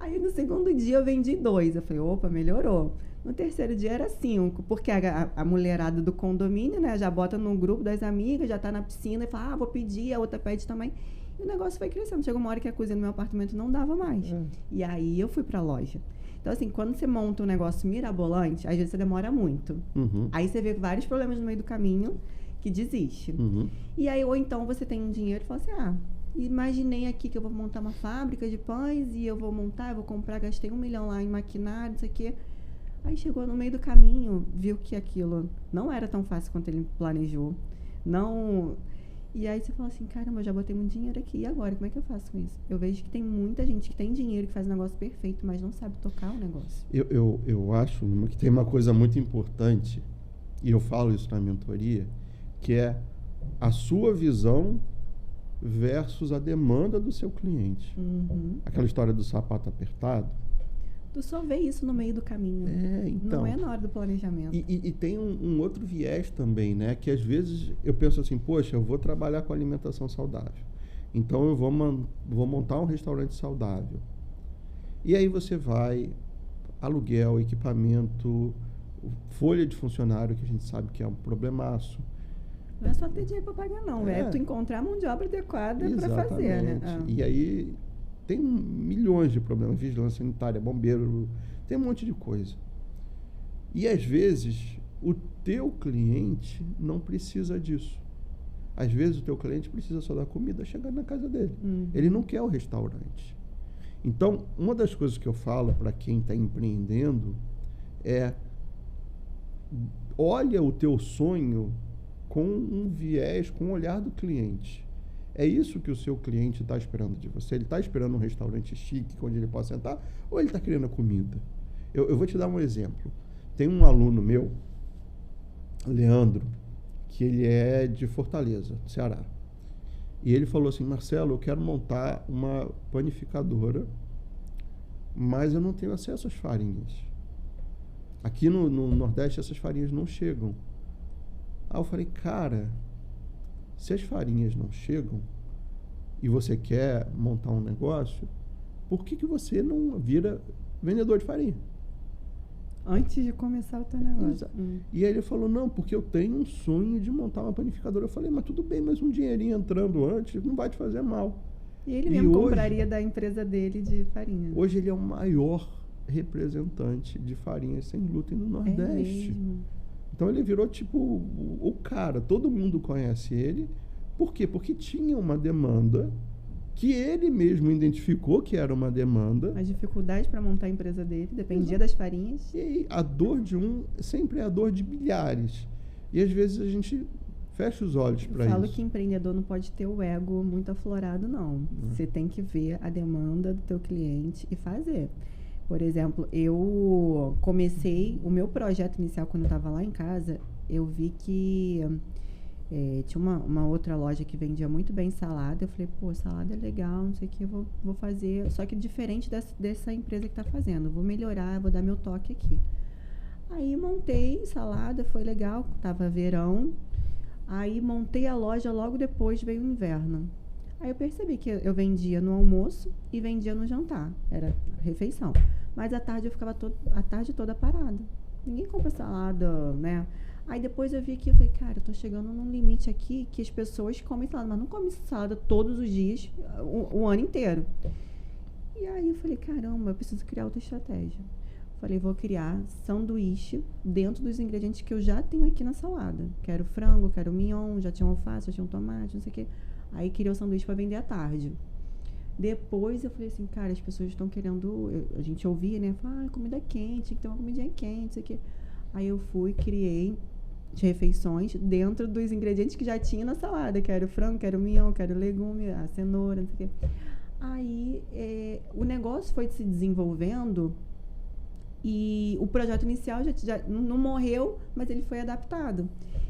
Aí no segundo dia eu vendi 2. Eu falei, opa, melhorou. No terceiro dia era 5, porque a mulherada do condomínio, né, já bota no grupo das amigas, já tá na piscina e fala, vou pedir, a outra pede também. E o negócio foi crescendo. Chegou uma hora que a cozinha no meu apartamento não dava mais. E aí eu fui pra loja. Então, assim, quando você monta um negócio mirabolante, às vezes você demora muito. Aí você vê vários problemas no meio do caminho que desiste. E aí, ou então você tem um dinheiro e fala assim, imaginei aqui que eu vou montar uma fábrica de pães e eu vou comprar, gastei 1 milhão lá em maquinário, não sei o quê. Aí chegou no meio do caminho, viu que aquilo não era tão fácil quanto ele planejou. Não... E aí você fala assim, caramba, eu já botei muito dinheiro aqui, e agora? Como é que eu faço com isso? Eu vejo que tem muita gente que tem dinheiro, que faz um negócio perfeito, mas não sabe tocar o negócio.
Eu acho que tem uma coisa muito importante, e eu falo isso na mentoria, que é a sua visão versus a demanda do seu cliente.
Uhum.
Aquela história do sapato apertado.
Tu só vê isso no meio do caminho.
Então,
não é na hora do planejamento.
E tem um outro viés também, né? Que às vezes eu penso assim, poxa, eu vou trabalhar com alimentação saudável. Então eu vou montar um restaurante saudável. E aí você vai, aluguel, equipamento, folha de funcionário, que a gente sabe que é um problemaço.
Não é só ter dinheiro para pagar, não. É tu encontrar mão de obra adequada para fazer, né?
E aí tem milhões de problemas, vigilância sanitária, bombeiro, tem um monte de coisa. E às vezes o teu cliente não precisa disso. Às vezes o teu cliente precisa só da comida chegando na casa dele. Ele não quer o restaurante. Então, uma das coisas que eu falo para quem está empreendendo é: olha o teu sonho com um viés, com o olhar do cliente. É isso que o seu cliente está esperando de você? Ele está esperando um restaurante chique, onde ele possa sentar, ou ele está querendo a comida? Eu vou te dar um exemplo. Tem um aluno meu, Leandro, que ele é de Fortaleza, Ceará. E ele falou assim: Marcelo, eu quero montar uma panificadora, mas eu não tenho acesso às farinhas. Aqui no Nordeste essas farinhas não chegam. Aí eu falei: cara, se as farinhas não chegam e você quer montar um negócio, por que você não vira vendedor de farinha?
Antes de começar o teu negócio.
E aí ele falou: não, porque eu tenho um sonho de montar uma panificadora. Eu falei: mas tudo bem, mas um dinheirinho entrando antes não vai te fazer mal.
E ele mesmo compraria da empresa dele de farinha.
Hoje ele é o maior representante de farinhas sem glúten no Nordeste. Então ele virou tipo o cara, todo mundo conhece ele. Por quê? Porque tinha uma demanda que ele mesmo identificou que era uma demanda.
A dificuldade para montar a empresa dele dependia das farinhas.
E aí, a dor de um sempre é a dor de milhares. E às vezes a gente fecha os olhos para isso.
Eu falo que empreendedor não pode ter o ego muito aflorado, não. Você tem que ver a demanda do teu cliente e fazer. Por exemplo, eu comecei o meu projeto inicial quando eu estava lá em casa. Eu vi que tinha uma outra loja que vendia muito bem salada. Eu falei: pô, salada é legal, não sei o que, eu vou fazer. Só que diferente dessa empresa que está fazendo. Vou melhorar, vou dar meu toque aqui. Aí montei salada, foi legal, tava verão. Aí montei a loja, logo depois veio o inverno. Aí eu percebi que eu vendia no almoço e vendia no jantar. Era refeição. Mas à tarde eu ficava a tarde toda parada. Ninguém compra salada, né? Aí depois eu vi que eu falei: cara, eu tô chegando num limite aqui que as pessoas comem salada, mas não comem salada todos os dias, o ano inteiro. E aí eu falei: caramba, eu preciso criar outra estratégia. Falei: vou criar sanduíche dentro dos ingredientes que eu já tenho aqui na salada. Quero frango, quero mignon, já tinha alface, já tinha um tomate, não sei o quê. Aí criei o sanduíche para vender à tarde. Depois eu falei assim: cara, as pessoas estão querendo... a gente ouvia, né? Fala: comida quente, tem que ter uma comidinha quente, não sei o quê. Aí eu criei refeições dentro dos ingredientes que já tinha na salada. Quero frango, quero mignon, quero legume, a cenoura, não sei o quê. Aí o negócio foi se desenvolvendo e o projeto inicial já não morreu, mas ele foi adaptado.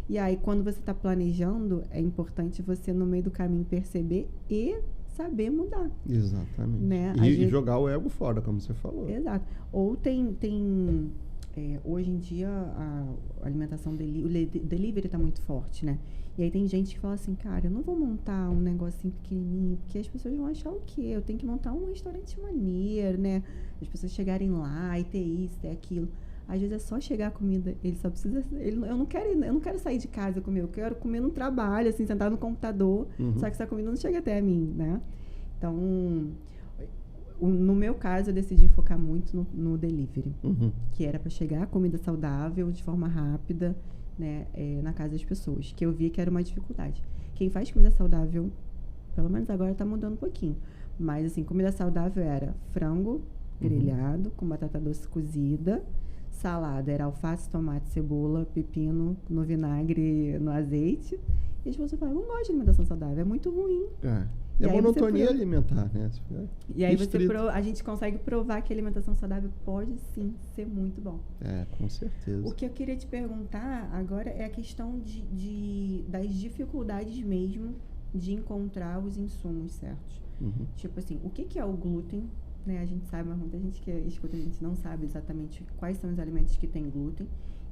E aí, quando você está planejando, é importante você, no meio do caminho, perceber e saber mudar.
Exatamente.
Né?
E jogar o ego fora, como você falou.
Exato. Ou hoje em dia, a alimentação o delivery está muito forte, né? E aí tem gente que fala assim: cara, eu não vou montar um negocinho pequenininho, porque as pessoas vão achar o quê? Eu tenho que montar um restaurante maneiro, né? As pessoas chegarem lá e ter isso, ter aquilo. Às vezes é só chegar a comida, ele só precisa... eu não quero sair de casa comer, eu quero comer no trabalho, assim, sentar no computador, só que essa comida não chega até a mim, né? Então, no meu caso, eu decidi focar muito no delivery, que era para chegar a comida saudável, de forma rápida, né, na casa das pessoas, que eu via que era uma dificuldade. Quem faz comida saudável Pelo menos agora tá mudando um pouquinho. Mas, assim, comida saudável era frango grelhado, com batata doce cozida. Salada era alface, tomate, cebola, pepino no vinagre, no azeite. E as pessoas falam, não gosto de alimentação saudável, é muito ruim.
E a
aí
monotonia alimentar, né?
E aí a gente consegue provar que a alimentação saudável pode sim ser muito bom.
Com certeza.
O que eu queria te perguntar agora é a questão das dificuldades mesmo de encontrar os insumos certos. Tipo assim, o que é o glúten? Né? A gente sabe, mas muita gente que escuta, a gente não sabe exatamente quais são os alimentos que têm glúten.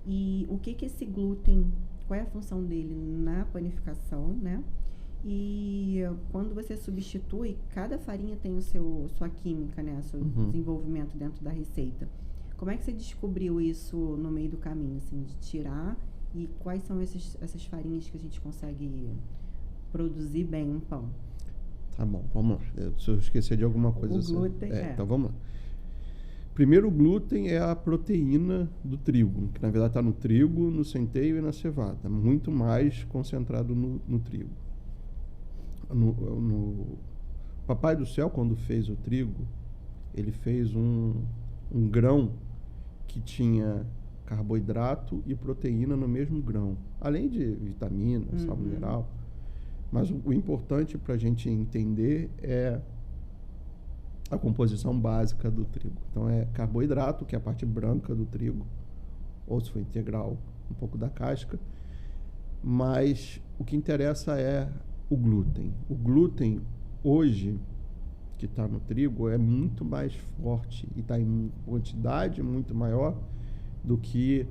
E o que esse glúten, qual é a função dele na panificação, né? E quando você substitui, cada farinha tem sua química, né? Seu desenvolvimento dentro da receita. Como é que você descobriu isso no meio do caminho, assim, de tirar? E quais são essas farinhas que a gente consegue produzir bem um pão?
Tá bom, vamos lá. Se eu esquecer de alguma coisa...
O glúten,
Então vamos lá. Primeiro, o glúten é a proteína do trigo, que na verdade está no trigo, no centeio e na cevada. Muito mais concentrado no trigo. Papai do Céu, quando fez o trigo, ele fez um grão que tinha carboidrato e proteína no mesmo grão, além de vitamina, sal mineral. Mas o importante para a gente entender é a composição básica do trigo. Então é carboidrato, que é a parte branca do trigo, ou se for integral, um pouco da casca. Mas o que interessa é o glúten. O glúten, hoje, que está no trigo, é muito mais forte e está em quantidade muito maior do que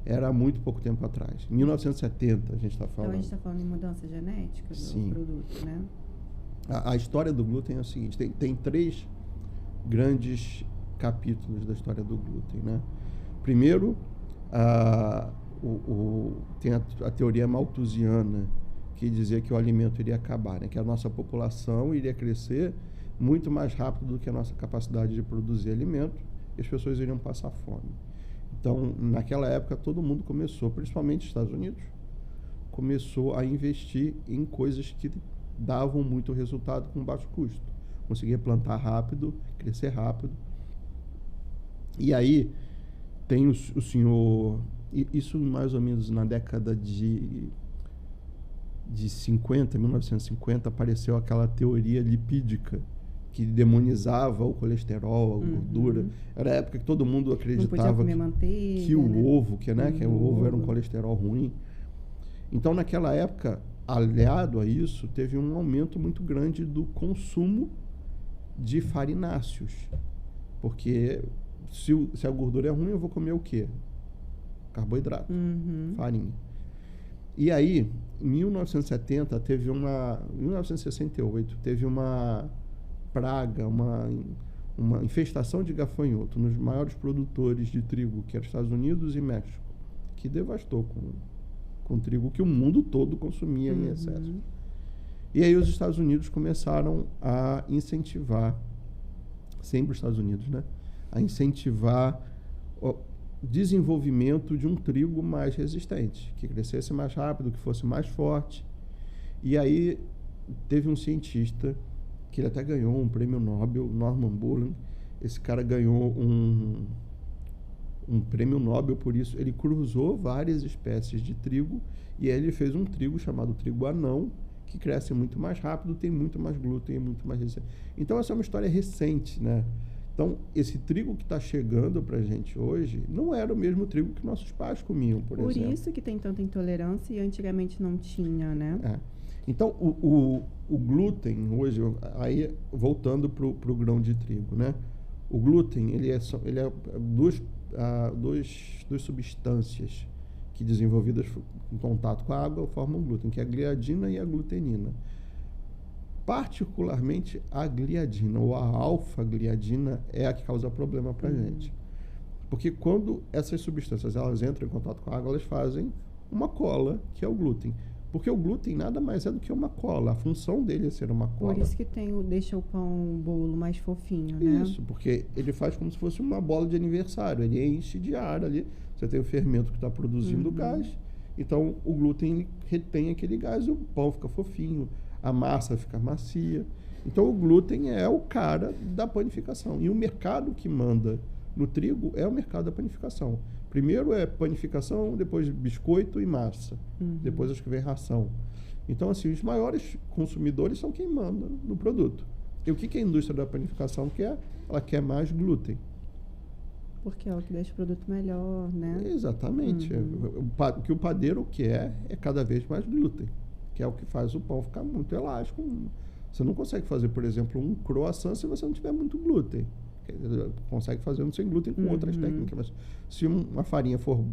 era há muito pouco tempo atrás. Em 1970, a gente está falando.
Então, a gente está falando em mudança genética do produto, né?
A história do glúten é o seguinte, tem 3 grandes capítulos da história do glúten, né? Primeiro, tem a teoria malthusiana, que dizia que o alimento iria acabar, né? Que a nossa população iria crescer muito mais rápido do que a nossa capacidade de produzir alimento e as pessoas iriam passar fome. Então, naquela época, todo mundo começou, principalmente os Estados Unidos, começou a investir em coisas que davam muito resultado com baixo custo. Conseguia plantar rápido, crescer rápido. E aí, tem o senhor... Isso mais ou menos na década de 50, 1950, apareceu aquela teoria lipídica, que demonizava o colesterol, a gordura. Era a época que todo mundo acreditava
manteiga,
que o ovo, que o ovo era um colesterol ruim. Então, naquela época, aliado a isso, teve um aumento muito grande do consumo de farináceos. Porque se a gordura é ruim, eu vou comer o quê? Carboidrato, farinha. E aí, em 1970, 1968, teve uma praga, uma infestação de gafanhoto nos maiores produtores de trigo, que eram Estados Unidos e México, que devastou com trigo que o mundo todo consumia em excesso. E aí os Estados Unidos começaram a incentivar, sempre os Estados Unidos, né? A incentivar o desenvolvimento de um trigo mais resistente, que crescesse mais rápido, que fosse mais forte. E aí teve um cientista que ele até ganhou um prêmio Nobel, Norman Borlaug. Esse cara ganhou um prêmio Nobel por isso. Ele cruzou várias espécies de trigo e aí ele fez um trigo chamado trigo anão, que cresce muito mais rápido, tem muito mais glúten, muito mais resistente. Então essa é uma história recente, né? Então, esse trigo que está chegando para a gente hoje não era o mesmo trigo que nossos pais comiam, por exemplo.
Por isso que tem tanta intolerância e antigamente não tinha, né?
Então, o glúten hoje, aí voltando para o grão de trigo, né? O glúten, ele é duas substâncias que desenvolvidas em contato com a água formam glúten, que é a gliadina e a glutenina. Particularmente a gliadina ou a alfa-gliadina é a que causa problema para a gente. Porque quando essas substâncias elas entram em contato com a água, elas fazem uma cola, que é o glúten. Porque o glúten nada mais é do que uma cola. A função dele é ser uma cola.
Por isso que deixa o bolo mais fofinho, né?
Isso, porque ele faz como se fosse uma bola de aniversário. Ele enche de ar ali. Você tem o fermento que está produzindo gás. Então, o glúten retém aquele gás e o pão fica fofinho. a massa fica macia. Então, o glúten é o cara da panificação. E o mercado que manda no trigo é o mercado da panificação. Primeiro é panificação, depois biscoito e massa. Depois acho que vem ração. Então, assim, os maiores consumidores são quem manda no produto. E o que a indústria da panificação quer? Ela quer mais glúten.
Porque é o que deixa o produto melhor, né?
Exatamente. O que o padeiro quer é cada vez mais glúten, que é o que faz o pão ficar muito elástico. Você não consegue fazer, por exemplo, um croissant se você não tiver muito glúten. Consegue fazer um sem glúten com outras técnicas. Mas se uma farinha for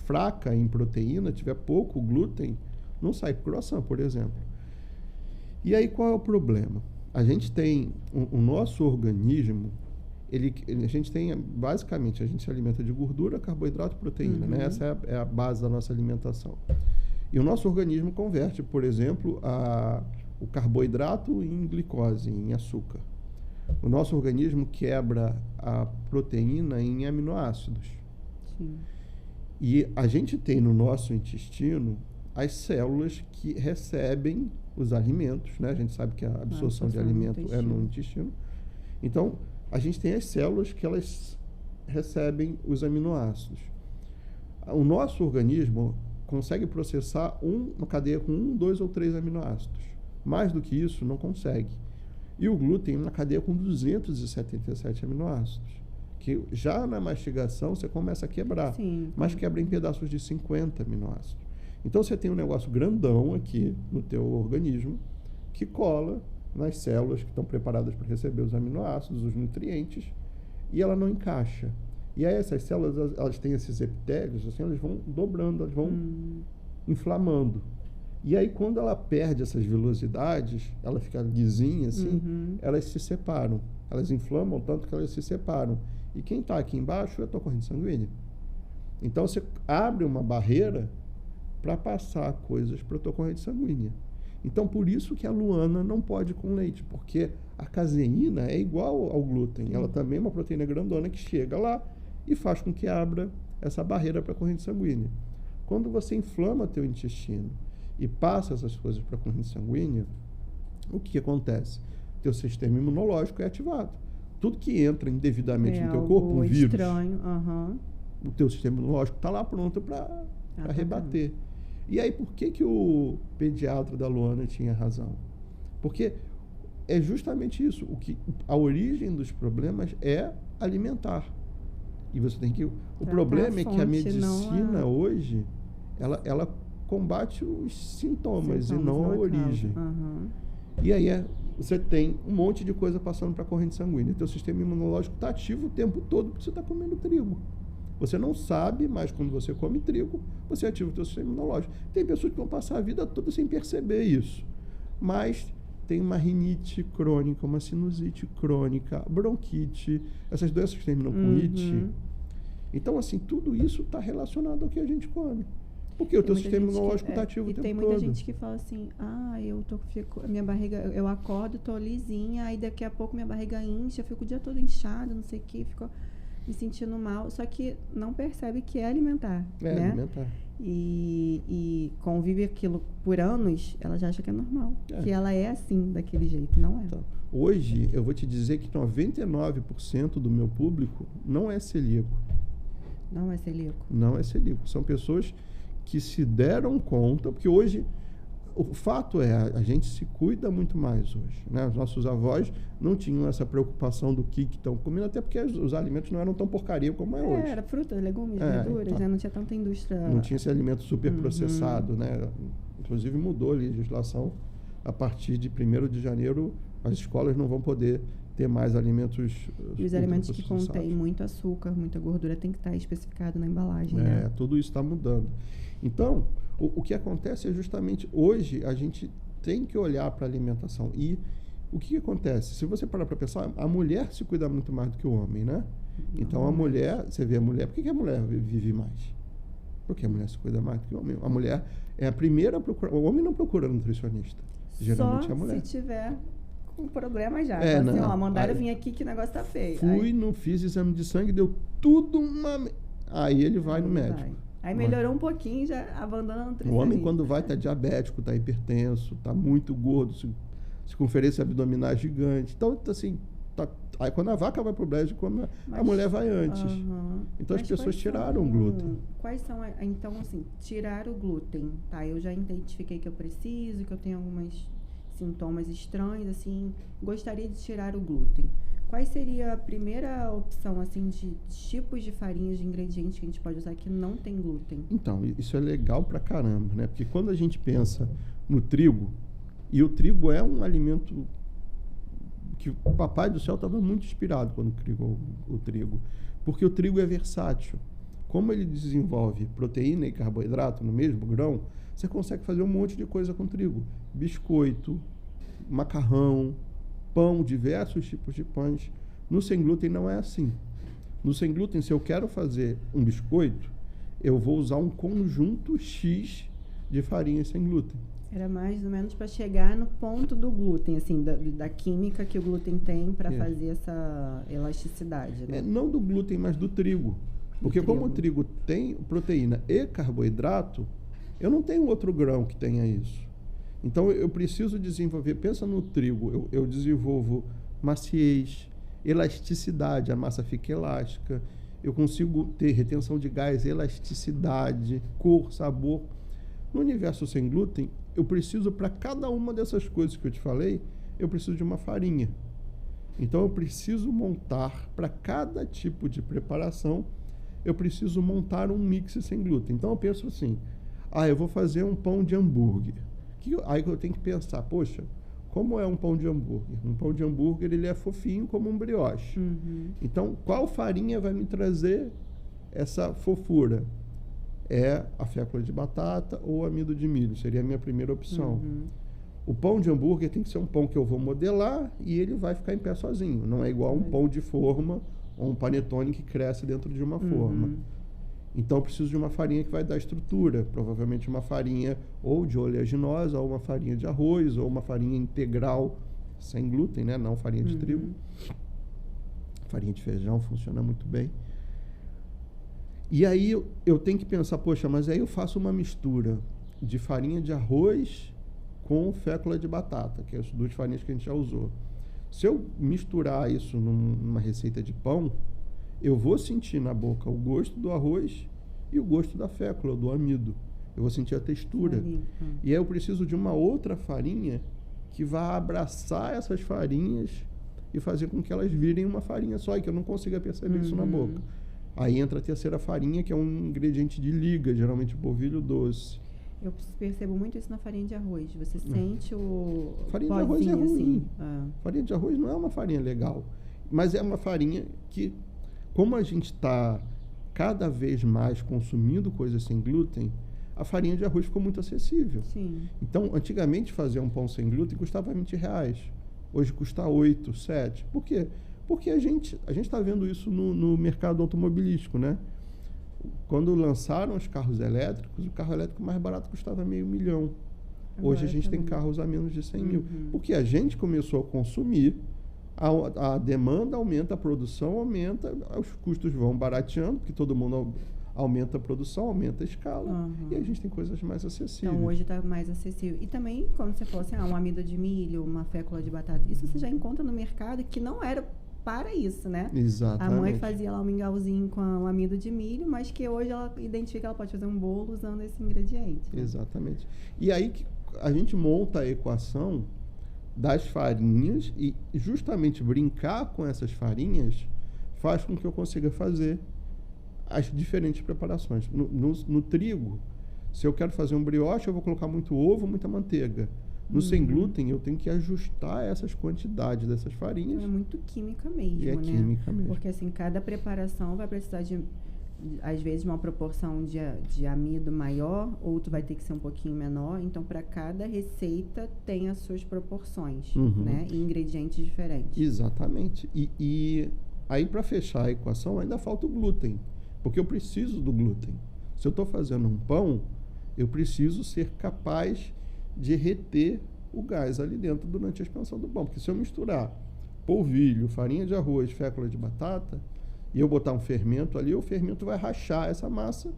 fraca em proteína, tiver pouco glúten, não sai croissant, por exemplo. E aí qual é o problema? A gente tem o nosso organismo, a gente tem basicamente, a gente se alimenta de gordura, carboidrato e proteína, né? Essa é a base da nossa alimentação. E o nosso organismo converte, por exemplo, o carboidrato em glicose, em açúcar. O nosso organismo quebra a proteína em aminoácidos.
Sim.
E a gente tem no nosso intestino as células que recebem os alimentos, né? A gente sabe que a absorção de alimento é no intestino. Então, a gente tem as células que elas recebem os aminoácidos. O nosso organismo consegue processar uma cadeia com 1, 2 ou 3 aminoácidos. Mais do que isso, não consegue. E o glúten é uma cadeia com 277 aminoácidos, que já na mastigação você começa a quebrar, mas quebra em pedaços de 50 aminoácidos. Então você tem um negócio grandão aqui no teu organismo que cola nas células que estão preparadas para receber os aminoácidos, os nutrientes, e ela não encaixa. E aí essas células, elas têm esses epitélios, assim, elas vão dobrando, elas vão inflamando. E aí, quando ela perde essas velocidades, ela fica lisinha, assim, elas se separam. Elas inflamam tanto que elas se separam. E quem está aqui embaixo é a tua corrente sanguínea. Então, você abre uma barreira para passar coisas para a tua corrente sanguínea. Então, por isso que a Luana não pode com leite, porque a caseína é igual ao glúten. Ela também é uma proteína grandona que chega lá e faz com que abra essa barreira para a corrente sanguínea. Quando você inflama teu intestino e passa essas coisas para a corrente sanguínea, o que acontece? Teu sistema imunológico é ativado. Tudo que entra indevidamente no teu corpo, um vírus,
estranho.
o teu sistema imunológico está lá pronto para rebater. E aí, por que o pediatra da Luana tinha razão? Porque é justamente isso. A origem dos problemas é alimentar. E você tem que... O problema é que a medicina hoje, ela combate os sintomas e não a origem. E aí você tem um monte de coisa passando para a corrente sanguínea. Teu sistema imunológico está ativo o tempo todo porque você está comendo trigo. Você não sabe, mas quando você come trigo, você ativa o teu sistema imunológico. Tem pessoas que vão passar a vida toda sem perceber isso. Mas tem uma rinite crônica, uma sinusite crônica, bronquite, essas doenças que terminam com ite. Então, assim, tudo isso está relacionado ao que a gente come. Porque o teu sistema imunológico está ativo o tempo todo.
E tem muita gente que fala assim, minha barriga, eu acordo, tô lisinha, aí daqui a pouco minha barriga incha, eu fico o dia todo inchada, não sei o que, fico me sentindo mal, só que não percebe que é alimentar, né?
Alimentar.
E convive aquilo por anos, ela já acha que é normal, que ela é assim, daquele jeito, não é?
Então, hoje, eu vou te dizer que 99% do meu público não é celíaco.
Não é celíaco?
Não é celíaco. São pessoas que se deram conta, porque hoje, o fato é, a gente se cuida muito mais hoje, né? Os nossos avós não tinham essa preocupação do que estão comendo, até porque os alimentos não eram tão porcaria como é hoje.
Era frutas, legumes, verduras,
então,
né? Não tinha tanta indústria.
Não tinha esse alimento super processado, né? Inclusive mudou a legislação. A partir de 1º de janeiro, as escolas não vão poder ter mais alimentos
E os alimentos que contêm muito açúcar, muita gordura, tem que estar especificado na embalagem, né?
Tudo isso está mudando. Então, o que acontece é justamente, hoje, a gente tem que olhar para a alimentação. E o que acontece? Se você parar para pensar, a mulher se cuida muito mais do que o homem, né? Então, a mulher, você vê a mulher, por que a mulher vive mais? Porque a mulher se cuida mais do que o homem. A mulher é a primeira a procurar, o homem não procura nutricionista. Geralmente é a mulher.
Se tiver um problema já. Mandaram vir aqui que o negócio tá feio.
Fiz exame de sangue, deu tudo uma... Aí ele vai no médico.
Aí melhorou um pouquinho, já abandona o
O
nutricionista.
homem, quando vai, está diabético, está hipertenso, está muito gordo, circunferência abdominal gigante. Então, assim, aí quando a vaca vai para o brejo, a mulher vai antes. Então, as pessoas tiraram o glúten.
Quais são, então, assim, tirar o glúten, tá? Eu já identifiquei que eu preciso, que eu tenho alguns sintomas estranhos, assim, gostaria de tirar o glúten. Quais seria a primeira opção, assim, de tipos de farinhas, de ingredientes que a gente pode usar que não tem glúten?
Então, isso é legal pra caramba, né? Porque quando a gente pensa no trigo, e o trigo é um alimento que o Papai do Céu estava muito inspirado quando criou o trigo, porque o trigo é versátil. Como ele desenvolve proteína e carboidrato no mesmo grão, você consegue fazer um monte de coisa com trigo. Biscoito, macarrão, pão, diversos tipos de pães. No sem glúten não é assim. No sem glúten, se eu quero fazer um biscoito, eu vou usar um conjunto X de farinhas sem glúten.
Era mais ou menos para chegar no ponto do glúten, assim, da química que o glúten tem para fazer essa elasticidade, né?
Não do glúten, mas do trigo. Porque como o trigo tem proteína e carboidrato, eu não tenho outro grão que tenha isso. Então, eu preciso desenvolver, pensa no trigo, eu desenvolvo maciez, elasticidade, a massa fica elástica, eu consigo ter retenção de gás, elasticidade, cor, sabor. No universo sem glúten, eu preciso, para cada uma dessas coisas que eu te falei, eu preciso de uma farinha. Então, eu preciso montar, para cada tipo de preparação, eu preciso montar um mix sem glúten. Então, eu penso assim, eu vou fazer um pão de hambúrguer. Aí eu tenho que pensar, poxa, como é um pão de hambúrguer? Um pão de hambúrguer, ele é fofinho como um brioche. Então, qual farinha vai me trazer essa fofura? É a fécula de batata ou amido de milho, seria a minha primeira opção. O pão de hambúrguer tem que ser um pão que eu vou modelar e ele vai ficar em pé sozinho. Não é igual um pão de forma ou um panetone que cresce dentro de uma forma. Então, eu preciso de uma farinha que vai dar estrutura, provavelmente uma farinha ou de oleaginosa, ou uma farinha de arroz, ou uma farinha integral, sem glúten, né? Não farinha de trigo. Farinha de feijão funciona muito bem. E aí, eu tenho que pensar, poxa, mas aí eu faço uma mistura de farinha de arroz com fécula de batata, que é as duas farinhas que a gente já usou. Se eu misturar isso numa receita de pão, eu vou sentir na boca o gosto do arroz e o gosto da fécula, do amido. Eu vou sentir a textura. E aí eu preciso de uma outra farinha que vá abraçar essas farinhas e fazer com que elas virem uma farinha só, e que eu não consiga perceber isso na boca. Aí entra a terceira farinha, que é um ingrediente de liga, geralmente polvilho doce.
Eu percebo muito isso na farinha de arroz. Você sente o
farinha de arroz é ruim.
Assim.
Farinha de arroz não é uma farinha legal. Mas é uma farinha que, como a gente está cada vez mais consumindo coisas sem glúten, a farinha de arroz ficou muito acessível.
Sim.
Então, antigamente, fazer um pão sem glúten custava R$20. Hoje custa 8, 7. Por quê? Porque a gente está vendo isso no mercado automobilístico, né? Quando lançaram os carros elétricos, o carro elétrico mais barato custava R$500 mil. Hoje a gente tem carros a menos de 100 mil. Porque a gente começou a consumir, a demanda aumenta, a produção aumenta, os custos vão barateando, porque todo mundo aumenta a produção, aumenta a escala, e a gente tem coisas mais acessíveis.
Então, hoje está mais acessível. E também, quando você falou assim, um amido de milho, uma fécula de batata, isso você já encontra no mercado, que não era para isso, né?
Exatamente.
A mãe fazia lá um mingauzinho com um amido de milho, mas que hoje ela identifica que ela pode fazer um bolo usando esse ingrediente. Né?
Exatamente. E aí que a gente monta a equação das farinhas, e justamente brincar com essas farinhas faz com que eu consiga fazer as diferentes preparações. No trigo, se eu quero fazer um brioche, eu vou colocar muito ovo, muita manteiga. No sem glúten, eu tenho que ajustar essas quantidades dessas farinhas.
Então é muito química mesmo,
né? Química mesmo.
Porque assim, cada preparação vai precisar de, às vezes, uma proporção de amido maior, outro vai ter que ser um pouquinho menor. Então, para cada receita tem as suas proporções, né? E ingredientes diferentes.
Exatamente. E aí, para fechar a equação, ainda falta o glúten. Porque eu preciso do glúten. Se eu estou fazendo um pão, eu preciso ser capaz de reter o gás ali dentro durante a expansão do pão. Porque se eu misturar polvilho, farinha de arroz, fécula de batata, e eu botar um fermento ali, o fermento vai rachar essa massa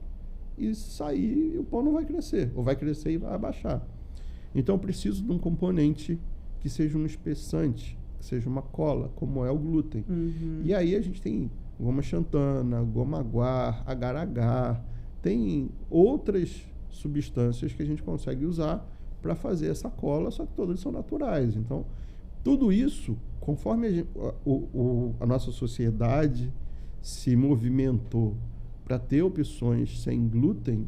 e sair, e o pão não vai crescer, ou vai crescer e vai abaixar. Então, eu preciso de um componente que seja um espessante, que seja uma cola, como é o glúten. E aí a gente tem goma xantana, goma guar, agar-agar, tem outras substâncias que a gente consegue usar para fazer essa cola, só que todas são naturais. Então, tudo isso, conforme a nossa sociedade se movimentou para ter opções sem glúten,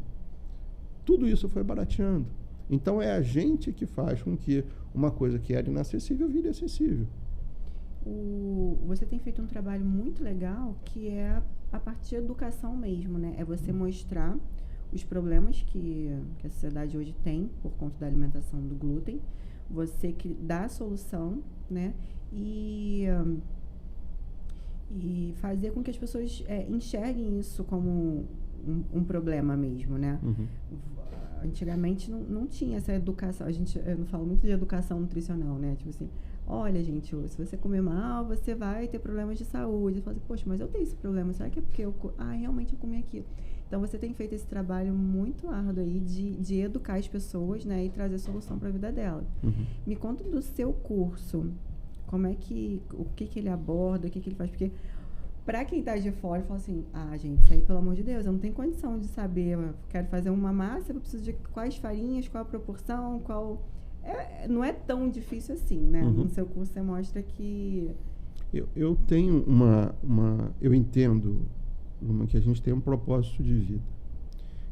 tudo isso foi barateando. Então, é a gente que faz com que uma coisa que era inacessível vire acessível.
Você tem feito um trabalho muito legal, que é a parte de educação mesmo, né? É você mostrar os problemas que a sociedade hoje tem por conta da alimentação do glúten, você dá a solução, né? E fazer com que as pessoas enxerguem isso como um problema mesmo, né? Antigamente não tinha essa educação. Eu não falo muito de educação nutricional, né? Tipo assim, olha, gente, se você comer mal, você vai ter problemas de saúde. Eu falo assim, poxa, mas eu tenho esse problema. Será que é porque realmente eu comi aquilo? Então, você tem feito esse trabalho muito árduo aí de educar as pessoas, né? E trazer solução para a vida delas. Me conta do seu curso. Como é o que ele aborda, o que ele faz? Porque, para quem está de fora, fala assim, gente, isso aí, pelo amor de Deus, eu não tenho condição de saber. Eu quero fazer uma massa, eu preciso de quais farinhas, qual a proporção, não é tão difícil assim, né? No seu curso você mostra que...
Eu tenho eu entendo, Luma, que a gente tem um propósito de vida.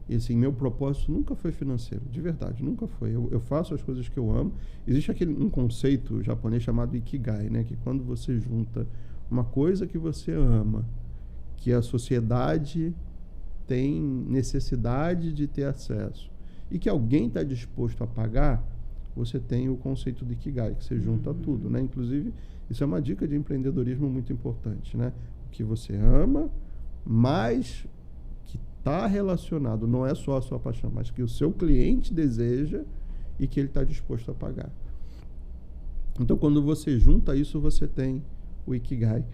E assim, meu propósito nunca foi financeiro, de verdade, nunca foi. Eu faço as coisas que eu amo. Existe um conceito japonês chamado Ikigai, né? Que quando você junta uma coisa que você ama, que a sociedade tem necessidade de ter acesso, e que alguém está disposto a pagar, você tem o conceito de Ikigai, que você junta tudo, né? Inclusive, isso é uma dica de empreendedorismo muito importante, né? O que você ama, mas que está relacionado, não é só a sua paixão, mas que o seu cliente deseja e que ele está disposto a pagar. Então, quando você junta isso, você tem o Ikigai.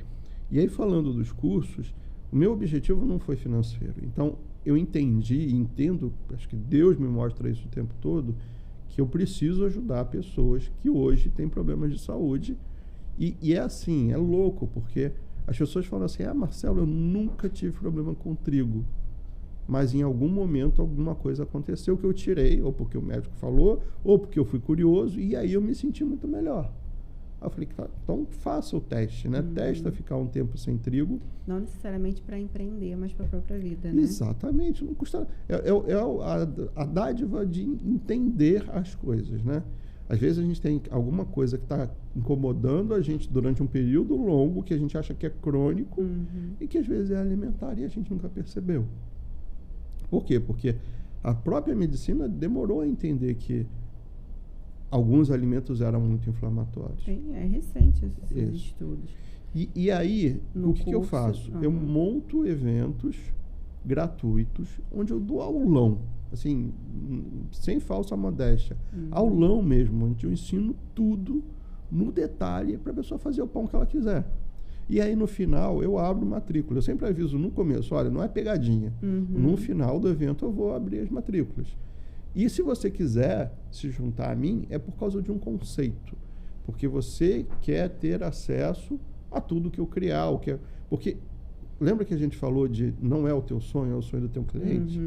E aí, falando dos cursos, o meu objetivo não foi financeiro. Então, eu entendi e entendo, acho que Deus me mostra isso o tempo todo, que eu preciso ajudar pessoas que hoje têm problemas de saúde. E é assim, é louco, porque as pessoas falam assim, Marcelo, eu nunca tive problema com trigo. Mas em algum momento alguma coisa aconteceu que eu tirei, ou porque o médico falou, ou porque eu fui curioso, e aí eu me senti muito melhor. Aí eu falei, então faça o teste, né? Testa ficar um tempo sem trigo.
Não necessariamente para empreender, mas para a própria vida, né?
Exatamente, não custa. A dádiva de entender as coisas, né? Às vezes a gente tem alguma coisa que está incomodando a gente durante um período longo, que a gente acha que é crônico, e que às vezes é alimentar e a gente nunca percebeu. Por quê? Porque a própria medicina demorou a entender que alguns alimentos eram muito inflamatórios.
É recente esses estudos.
E aí, o que eu faço? Eu monto eventos gratuitos, onde eu dou aulão, assim, sem falsa modéstia, aulão mesmo, onde eu ensino tudo no detalhe para a pessoa fazer o pão que ela quiser. E aí, no final, eu abro matrícula. Eu sempre aviso no começo, olha, não é pegadinha. No final do evento, eu vou abrir as matrículas. E se você quiser se juntar a mim, é por causa de um conceito. Porque você quer ter acesso a tudo que eu criar. Porque lembra que a gente falou de não é o teu sonho, é o sonho do teu cliente?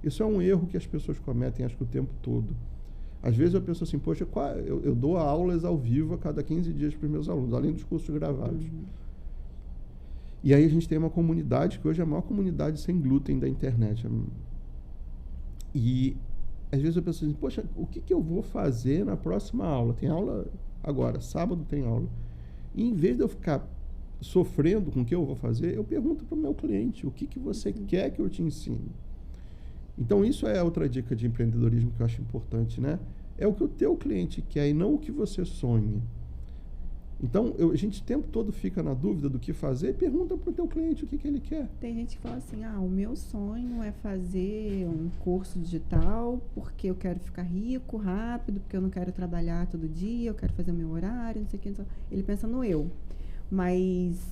Isso é um erro que as pessoas cometem, acho que o tempo todo. Às vezes eu penso assim, poxa, eu dou aulas ao vivo a cada 15 dias para os meus alunos, além dos cursos gravados. E aí a gente tem uma comunidade, que hoje é a maior comunidade sem glúten da internet. E às vezes eu penso assim, poxa, o que eu vou fazer na próxima aula? Tem aula agora, sábado tem aula. E em vez de eu ficar sofrendo com o que eu vou fazer, eu pergunto para o meu cliente, o que você quer que eu te ensine? Então, isso é outra dica de empreendedorismo que eu acho importante, né? É o que o teu cliente quer e não o que você sonha. Então, a gente o tempo todo fica na dúvida do que fazer e pergunta para o teu cliente o que ele quer.
Tem gente que fala assim, o meu sonho é fazer um curso digital porque eu quero ficar rico, rápido, porque eu não quero trabalhar todo dia, eu quero fazer o meu horário, não sei o que. Ele pensa no eu. Mas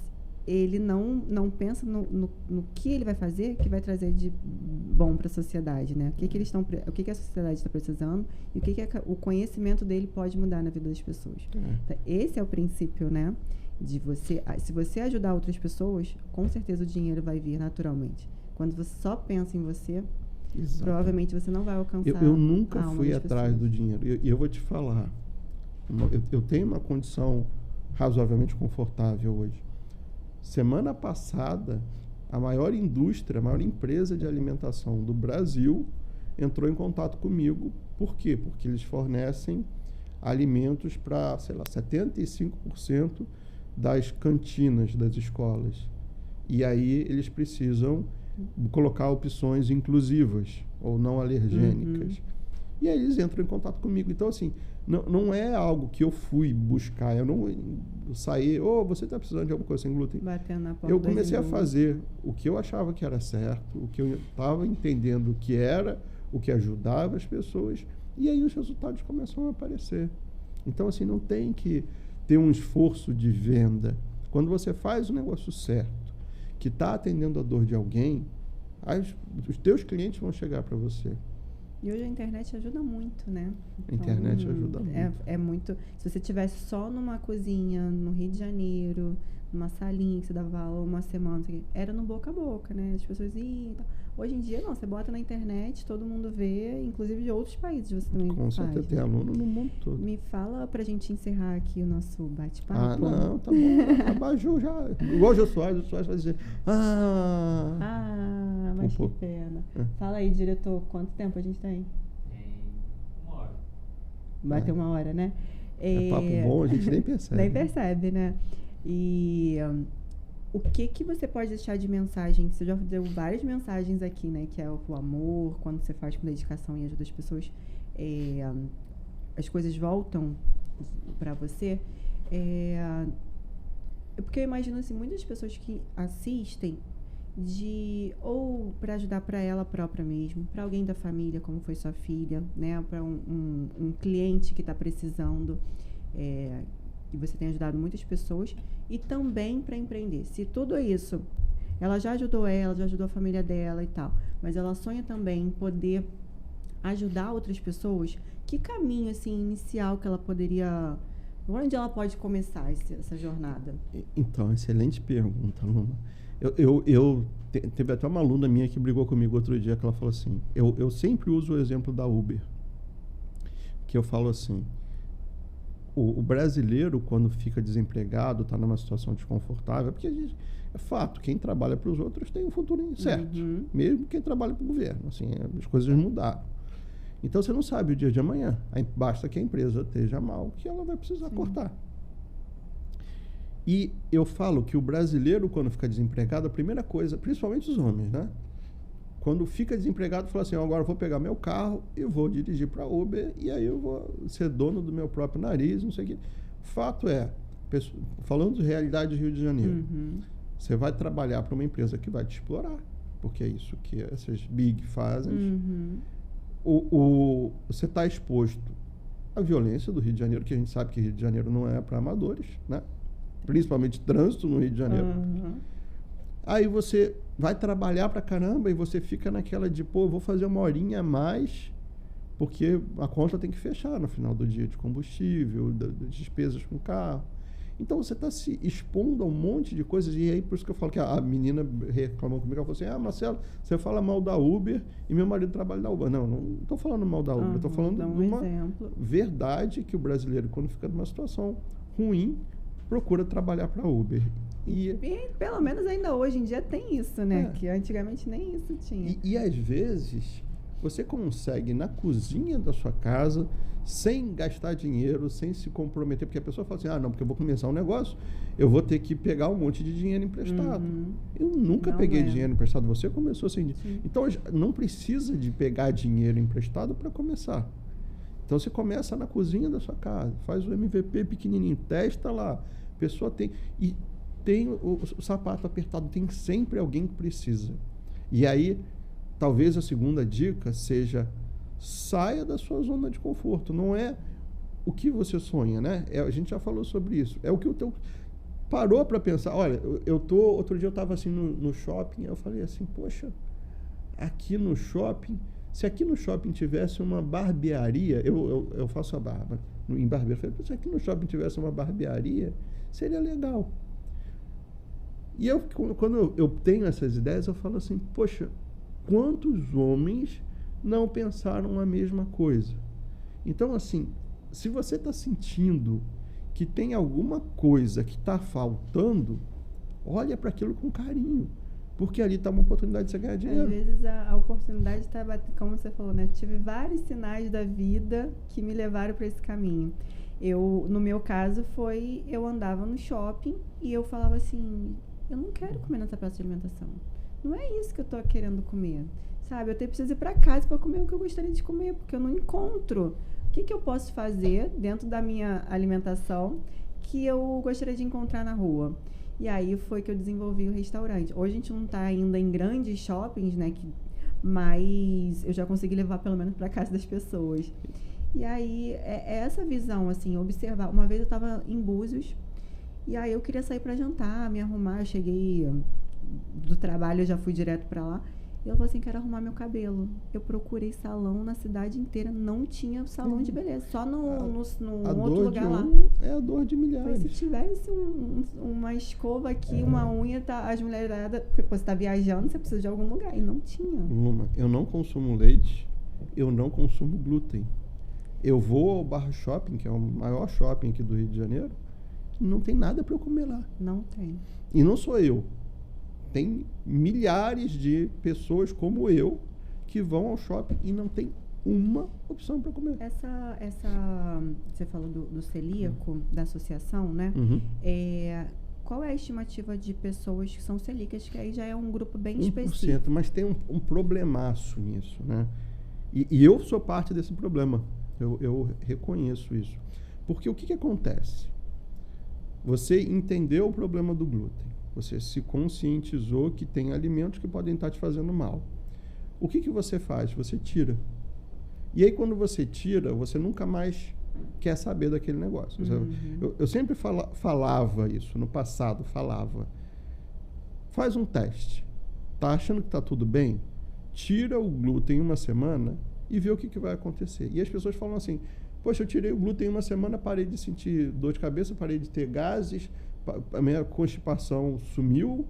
ele não pensa no que ele vai fazer, que vai trazer de bom para a sociedade, né? O que a sociedade está precisando e o conhecimento dele pode mudar na vida das pessoas. Então, esse é o princípio, né? De você, se você ajudar outras pessoas, com certeza o dinheiro vai vir naturalmente. Quando você só pensa em você, provavelmente você não vai alcançar.
Eu nunca fui atrás do dinheiro. E eu vou te falar, eu tenho uma condição razoavelmente confortável hoje. Semana passada, a maior empresa de alimentação do Brasil entrou em contato comigo. Por quê? Porque eles fornecem alimentos para, 75% das cantinas das escolas. E aí eles precisam colocar opções inclusivas ou não alergênicas. E aí eles entram em contato comigo. Então, assim, não é algo que eu fui buscar. Eu não saí, você está precisando de alguma coisa sem glúten?
Batendo na porta.
Eu comecei a fazer o que eu achava que era certo, o que eu estava entendendo que era, o que ajudava as pessoas. E aí os resultados começam a aparecer. Então, assim, não tem que ter um esforço de venda. Quando você faz o negócio certo, que está atendendo a dor de alguém, os teus clientes vão chegar para você.
E hoje a internet ajuda muito, né?
A internet ajuda muito.
É muito. Se você estivesse só numa cozinha, no Rio de Janeiro, numa salinha que você dava aula uma semana, era no boca a boca, né? As pessoas iam. Hoje em dia, não. Você bota na internet, todo mundo vê, inclusive de outros países você também
Com certeza,
faz,
tem
né?
aluno no mundo todo.
Me fala pra gente encerrar aqui o nosso bate-papo.
Não, tá bom. Abajou já. Igual o Jô Soares vai dizer,
mas que pena. Fala aí, diretor, quanto tempo a gente tem?
Uma hora.
Bateu uma hora, né?
É papo bom, a gente nem percebe.
Nem percebe, né? E o que você pode deixar de mensagem? Você já deu várias mensagens aqui, né? Que é o amor, quando você faz com dedicação e ajuda as pessoas, as coisas voltam para você. Porque eu imagino assim, muitas pessoas que assistem ou para ajudar para ela própria mesmo, para alguém da família, como foi sua filha, né? Para um cliente que está precisando, que você tem ajudado muitas pessoas, e também para empreender. Se tudo isso, ela já ajudou a família dela e tal, mas ela sonha também em poder ajudar outras pessoas, que caminho assim inicial que ela poderia... Onde ela pode começar essa jornada?
Então, excelente pergunta, Luna. Teve até uma aluna minha que brigou comigo outro dia, que ela falou assim, eu sempre uso o exemplo da Uber, que eu falo assim, o brasileiro, quando fica desempregado, está numa situação desconfortável, porque é fato, quem trabalha para os outros tem um futuro incerto, mesmo quem trabalha para o governo, assim, as coisas mudaram. Então, você não sabe o dia de amanhã. Basta que a empresa esteja mal, que ela vai precisar cortar. E eu falo que o brasileiro, quando fica desempregado, a primeira coisa, principalmente os homens, né? Quando fica desempregado, fala assim, agora eu vou pegar meu carro e vou dirigir para Uber e aí eu vou ser dono do meu próprio nariz, não sei o quê. Fato é, falando de realidade do Rio de Janeiro, você vai trabalhar para uma empresa que vai te explorar, porque é isso que essas big fazem. Você está exposto à violência do Rio de Janeiro, que a gente sabe que Rio de Janeiro não é para amadores, né? Principalmente trânsito no Rio de Janeiro. Aí você vai trabalhar pra caramba e você fica naquela de, vou fazer uma horinha a mais, porque a conta tem que fechar no final do dia, de combustível, das despesas com o carro. Então você está se expondo a um monte de coisas, e aí por isso que eu falo que a menina reclamou comigo, ela falou assim, Marcelo, você fala mal da Uber e meu marido trabalha na Uber. Não estou falando mal da Uber, estou falando de uma verdade que o brasileiro, quando fica numa situação ruim, procura trabalhar para Uber.
E pelo menos ainda hoje em dia tem isso, né? Que antigamente nem isso tinha.
E às vezes você consegue na cozinha da sua casa, sem gastar dinheiro, sem se comprometer, porque a pessoa fala assim, não, porque eu vou começar um negócio, eu vou ter que pegar um monte de dinheiro emprestado. Eu nunca peguei dinheiro emprestado, você começou sem dinheiro. Então não precisa de pegar dinheiro emprestado para começar. Então você começa na cozinha da sua casa, faz o MVP pequenininho, testa lá, a pessoa tem o sapato apertado, tem sempre alguém que precisa. E aí, talvez a segunda dica seja, saia da sua zona de conforto. Não é o que você sonha, né? A gente já falou sobre isso. É o que parou para pensar, olha, outro dia eu estava assim no shopping, eu falei assim, poxa, aqui no shopping, se aqui no shopping tivesse uma barbearia, eu faço a barba em barbeiro, eu falei, se aqui no shopping tivesse uma barbearia, seria legal. E quando eu tenho essas ideias, eu falo assim, poxa, quantos homens não pensaram a mesma coisa? Então, assim, se você está sentindo que tem alguma coisa que está faltando, olha para aquilo com carinho, porque ali está uma oportunidade de você ganhar dinheiro.
Às vezes a oportunidade está, como você falou, né? Tive vários sinais da vida que me levaram para esse caminho. No meu caso, eu andava no shopping e eu falava assim, eu não quero comer nessa praça de alimentação. Não é isso que eu estou querendo comer, sabe? Eu preciso ir para casa para comer o que eu gostaria de comer, porque eu não encontro. O que eu posso fazer dentro da minha alimentação que eu gostaria de encontrar na rua? E aí foi que eu desenvolvi o restaurante. Hoje a gente não está ainda em grandes shoppings, né? Mas eu já consegui levar pelo menos para casa das pessoas. E aí é essa visão, assim, observar. Uma vez eu estava em Búzios e aí eu queria sair para jantar, me arrumar. Eu cheguei do trabalho, eu já fui direto para lá. E eu falei assim, quero arrumar meu cabelo. Eu procurei salão na cidade inteira, não tinha salão de beleza, só no outro lugar lá.
É a dor de milhares.
Se tivesse uma escova aqui, uma unha, as mulheres, porque você está viajando, você precisa de algum lugar, e não tinha.
Luma, eu não consumo leite, eu não consumo glúten. Eu vou ao Barra Shopping, que é o maior shopping aqui do Rio de Janeiro, não tem nada para eu comer lá.
Não tem.
E não sou eu. Tem milhares de pessoas como eu que vão ao shopping e não tem uma opção para comer.
Você falou do celíaco, da associação, né?
Uhum.
Qual é a estimativa de pessoas que são celíacas, que aí já é um grupo bem
1%,
específico?
mas tem um problemaço nisso, né? E eu sou parte desse problema. Eu reconheço isso. Porque o que acontece? Você entendeu o problema do glúten. Você se conscientizou que tem alimentos que podem estar te fazendo mal. O que você faz? Você tira. E aí, quando você tira, você nunca mais quer saber daquele negócio.
Uhum.
Eu sempre falava isso, no passado falava. Faz um teste. Tá achando que está tudo bem? Tira o glúten em uma semana e vê o que vai acontecer. E as pessoas falam assim, poxa, eu tirei o glúten em uma semana, parei de sentir dor de cabeça, parei de ter gases, a minha constipação sumiu,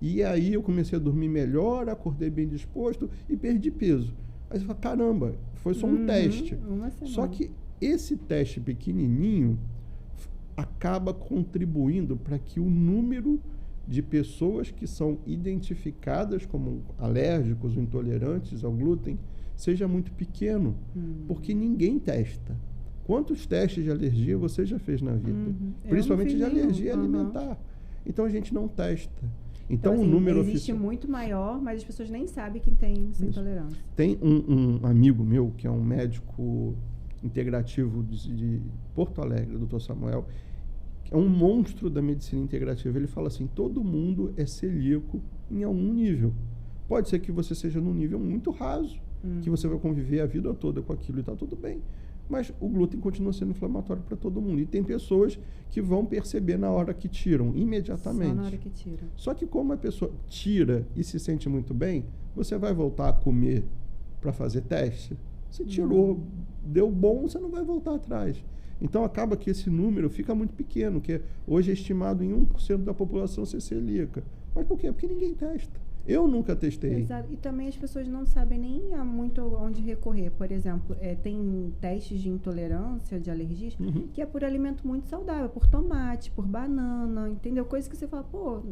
e aí eu comecei a dormir melhor, acordei bem disposto e perdi peso. Aí você fala, caramba, foi só um teste. Só que esse teste pequenininho acaba contribuindo para que o número de pessoas que são identificadas como alérgicos ou intolerantes ao glúten seja muito pequeno, porque ninguém testa. Quantos testes de alergia você já fez na vida? Principalmente de alergia alimentar. Então a gente não testa. Então
assim,
o número
existe muito maior, mas as pessoas nem sabem que tem essa intolerância.
Tem um amigo meu, que é um médico integrativo de Porto Alegre, o Dr. Samuel, que é um monstro da medicina integrativa. Ele fala assim, todo mundo é celíaco em algum nível. Pode ser que você seja num nível muito raso, que você vai conviver a vida toda com aquilo e está tudo bem. Mas o glúten continua sendo inflamatório para todo mundo. E tem pessoas que vão perceber na hora que tiram, imediatamente.
Só na hora que tira.
Só que como a pessoa tira e se sente muito bem, você vai voltar a comer para fazer teste? Você tirou, deu bom, você não vai voltar atrás. Então acaba que esse número fica muito pequeno, que hoje é estimado em 1% da população ser celíaca. Mas por quê? Porque ninguém testa. Eu nunca testei.
Exato. E também as pessoas não sabem nem muito onde recorrer. Por exemplo, tem testes de intolerância, de alergias, que é por alimento muito saudável, por tomate, por banana, entendeu? Coisas que você fala, pô,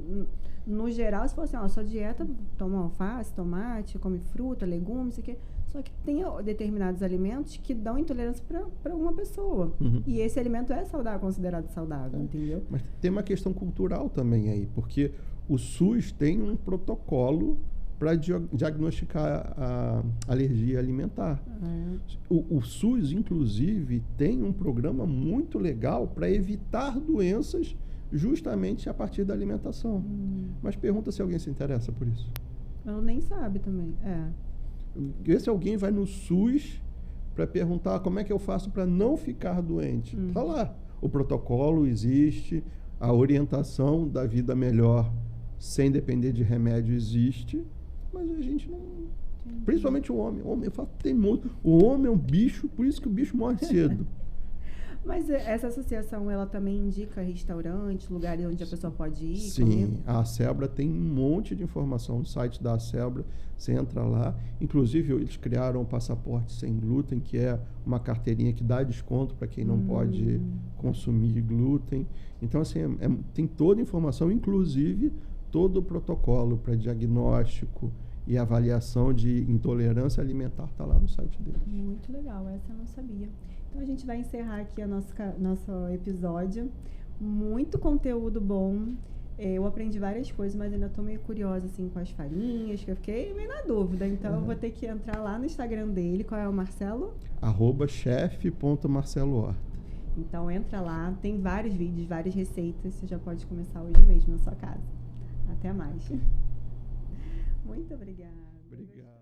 no geral, você fala assim, ó, sua dieta toma alface, tomate, come fruta, legumes, isso aqui. Só que tem determinados alimentos que dão intolerância para uma pessoa. E esse alimento é saudável, considerado saudável, entendeu?
Mas tem uma questão cultural também aí, porque o SUS tem um protocolo para diagnosticar a alergia alimentar. O SUS, inclusive, tem um programa muito legal para evitar doenças justamente a partir da alimentação. Mas pergunta se alguém se interessa por isso.
Ela nem sabe também.
Esse alguém vai no SUS para perguntar como é que eu faço para não ficar doente. Tá lá. O protocolo existe, A orientação da vida melhor sem depender de remédio existe, mas a gente não... Principalmente o homem. O homem, eu falo, teimoso. O homem é um bicho, por isso que o bicho morre cedo.
Mas essa associação, ela também indica restaurantes, lugares onde a pessoa pode ir?
Sim,
comer?
a Acebra tem um monte de informação no site da Acebra, você entra lá. Inclusive, eles criaram o passaporte sem glúten, que é uma carteirinha que dá desconto para quem não pode consumir glúten. Então, assim, tem toda a informação, inclusive todo o protocolo para diagnóstico e avaliação de intolerância alimentar está lá no site deles.
Muito legal, essa eu não sabia. Então a gente vai encerrar aqui nosso episódio. Muito conteúdo bom. Eu aprendi várias coisas, mas ainda estou meio curiosa assim, com as farinhas, que eu fiquei meio na dúvida. Então eu vou ter que entrar lá no Instagram dele. Qual é o Marcelo?
@chef.marcelohorta.
Então entra lá, tem vários vídeos, várias receitas. Você já pode começar hoje mesmo na sua casa. Até mais. Muito obrigada.
Obrigado.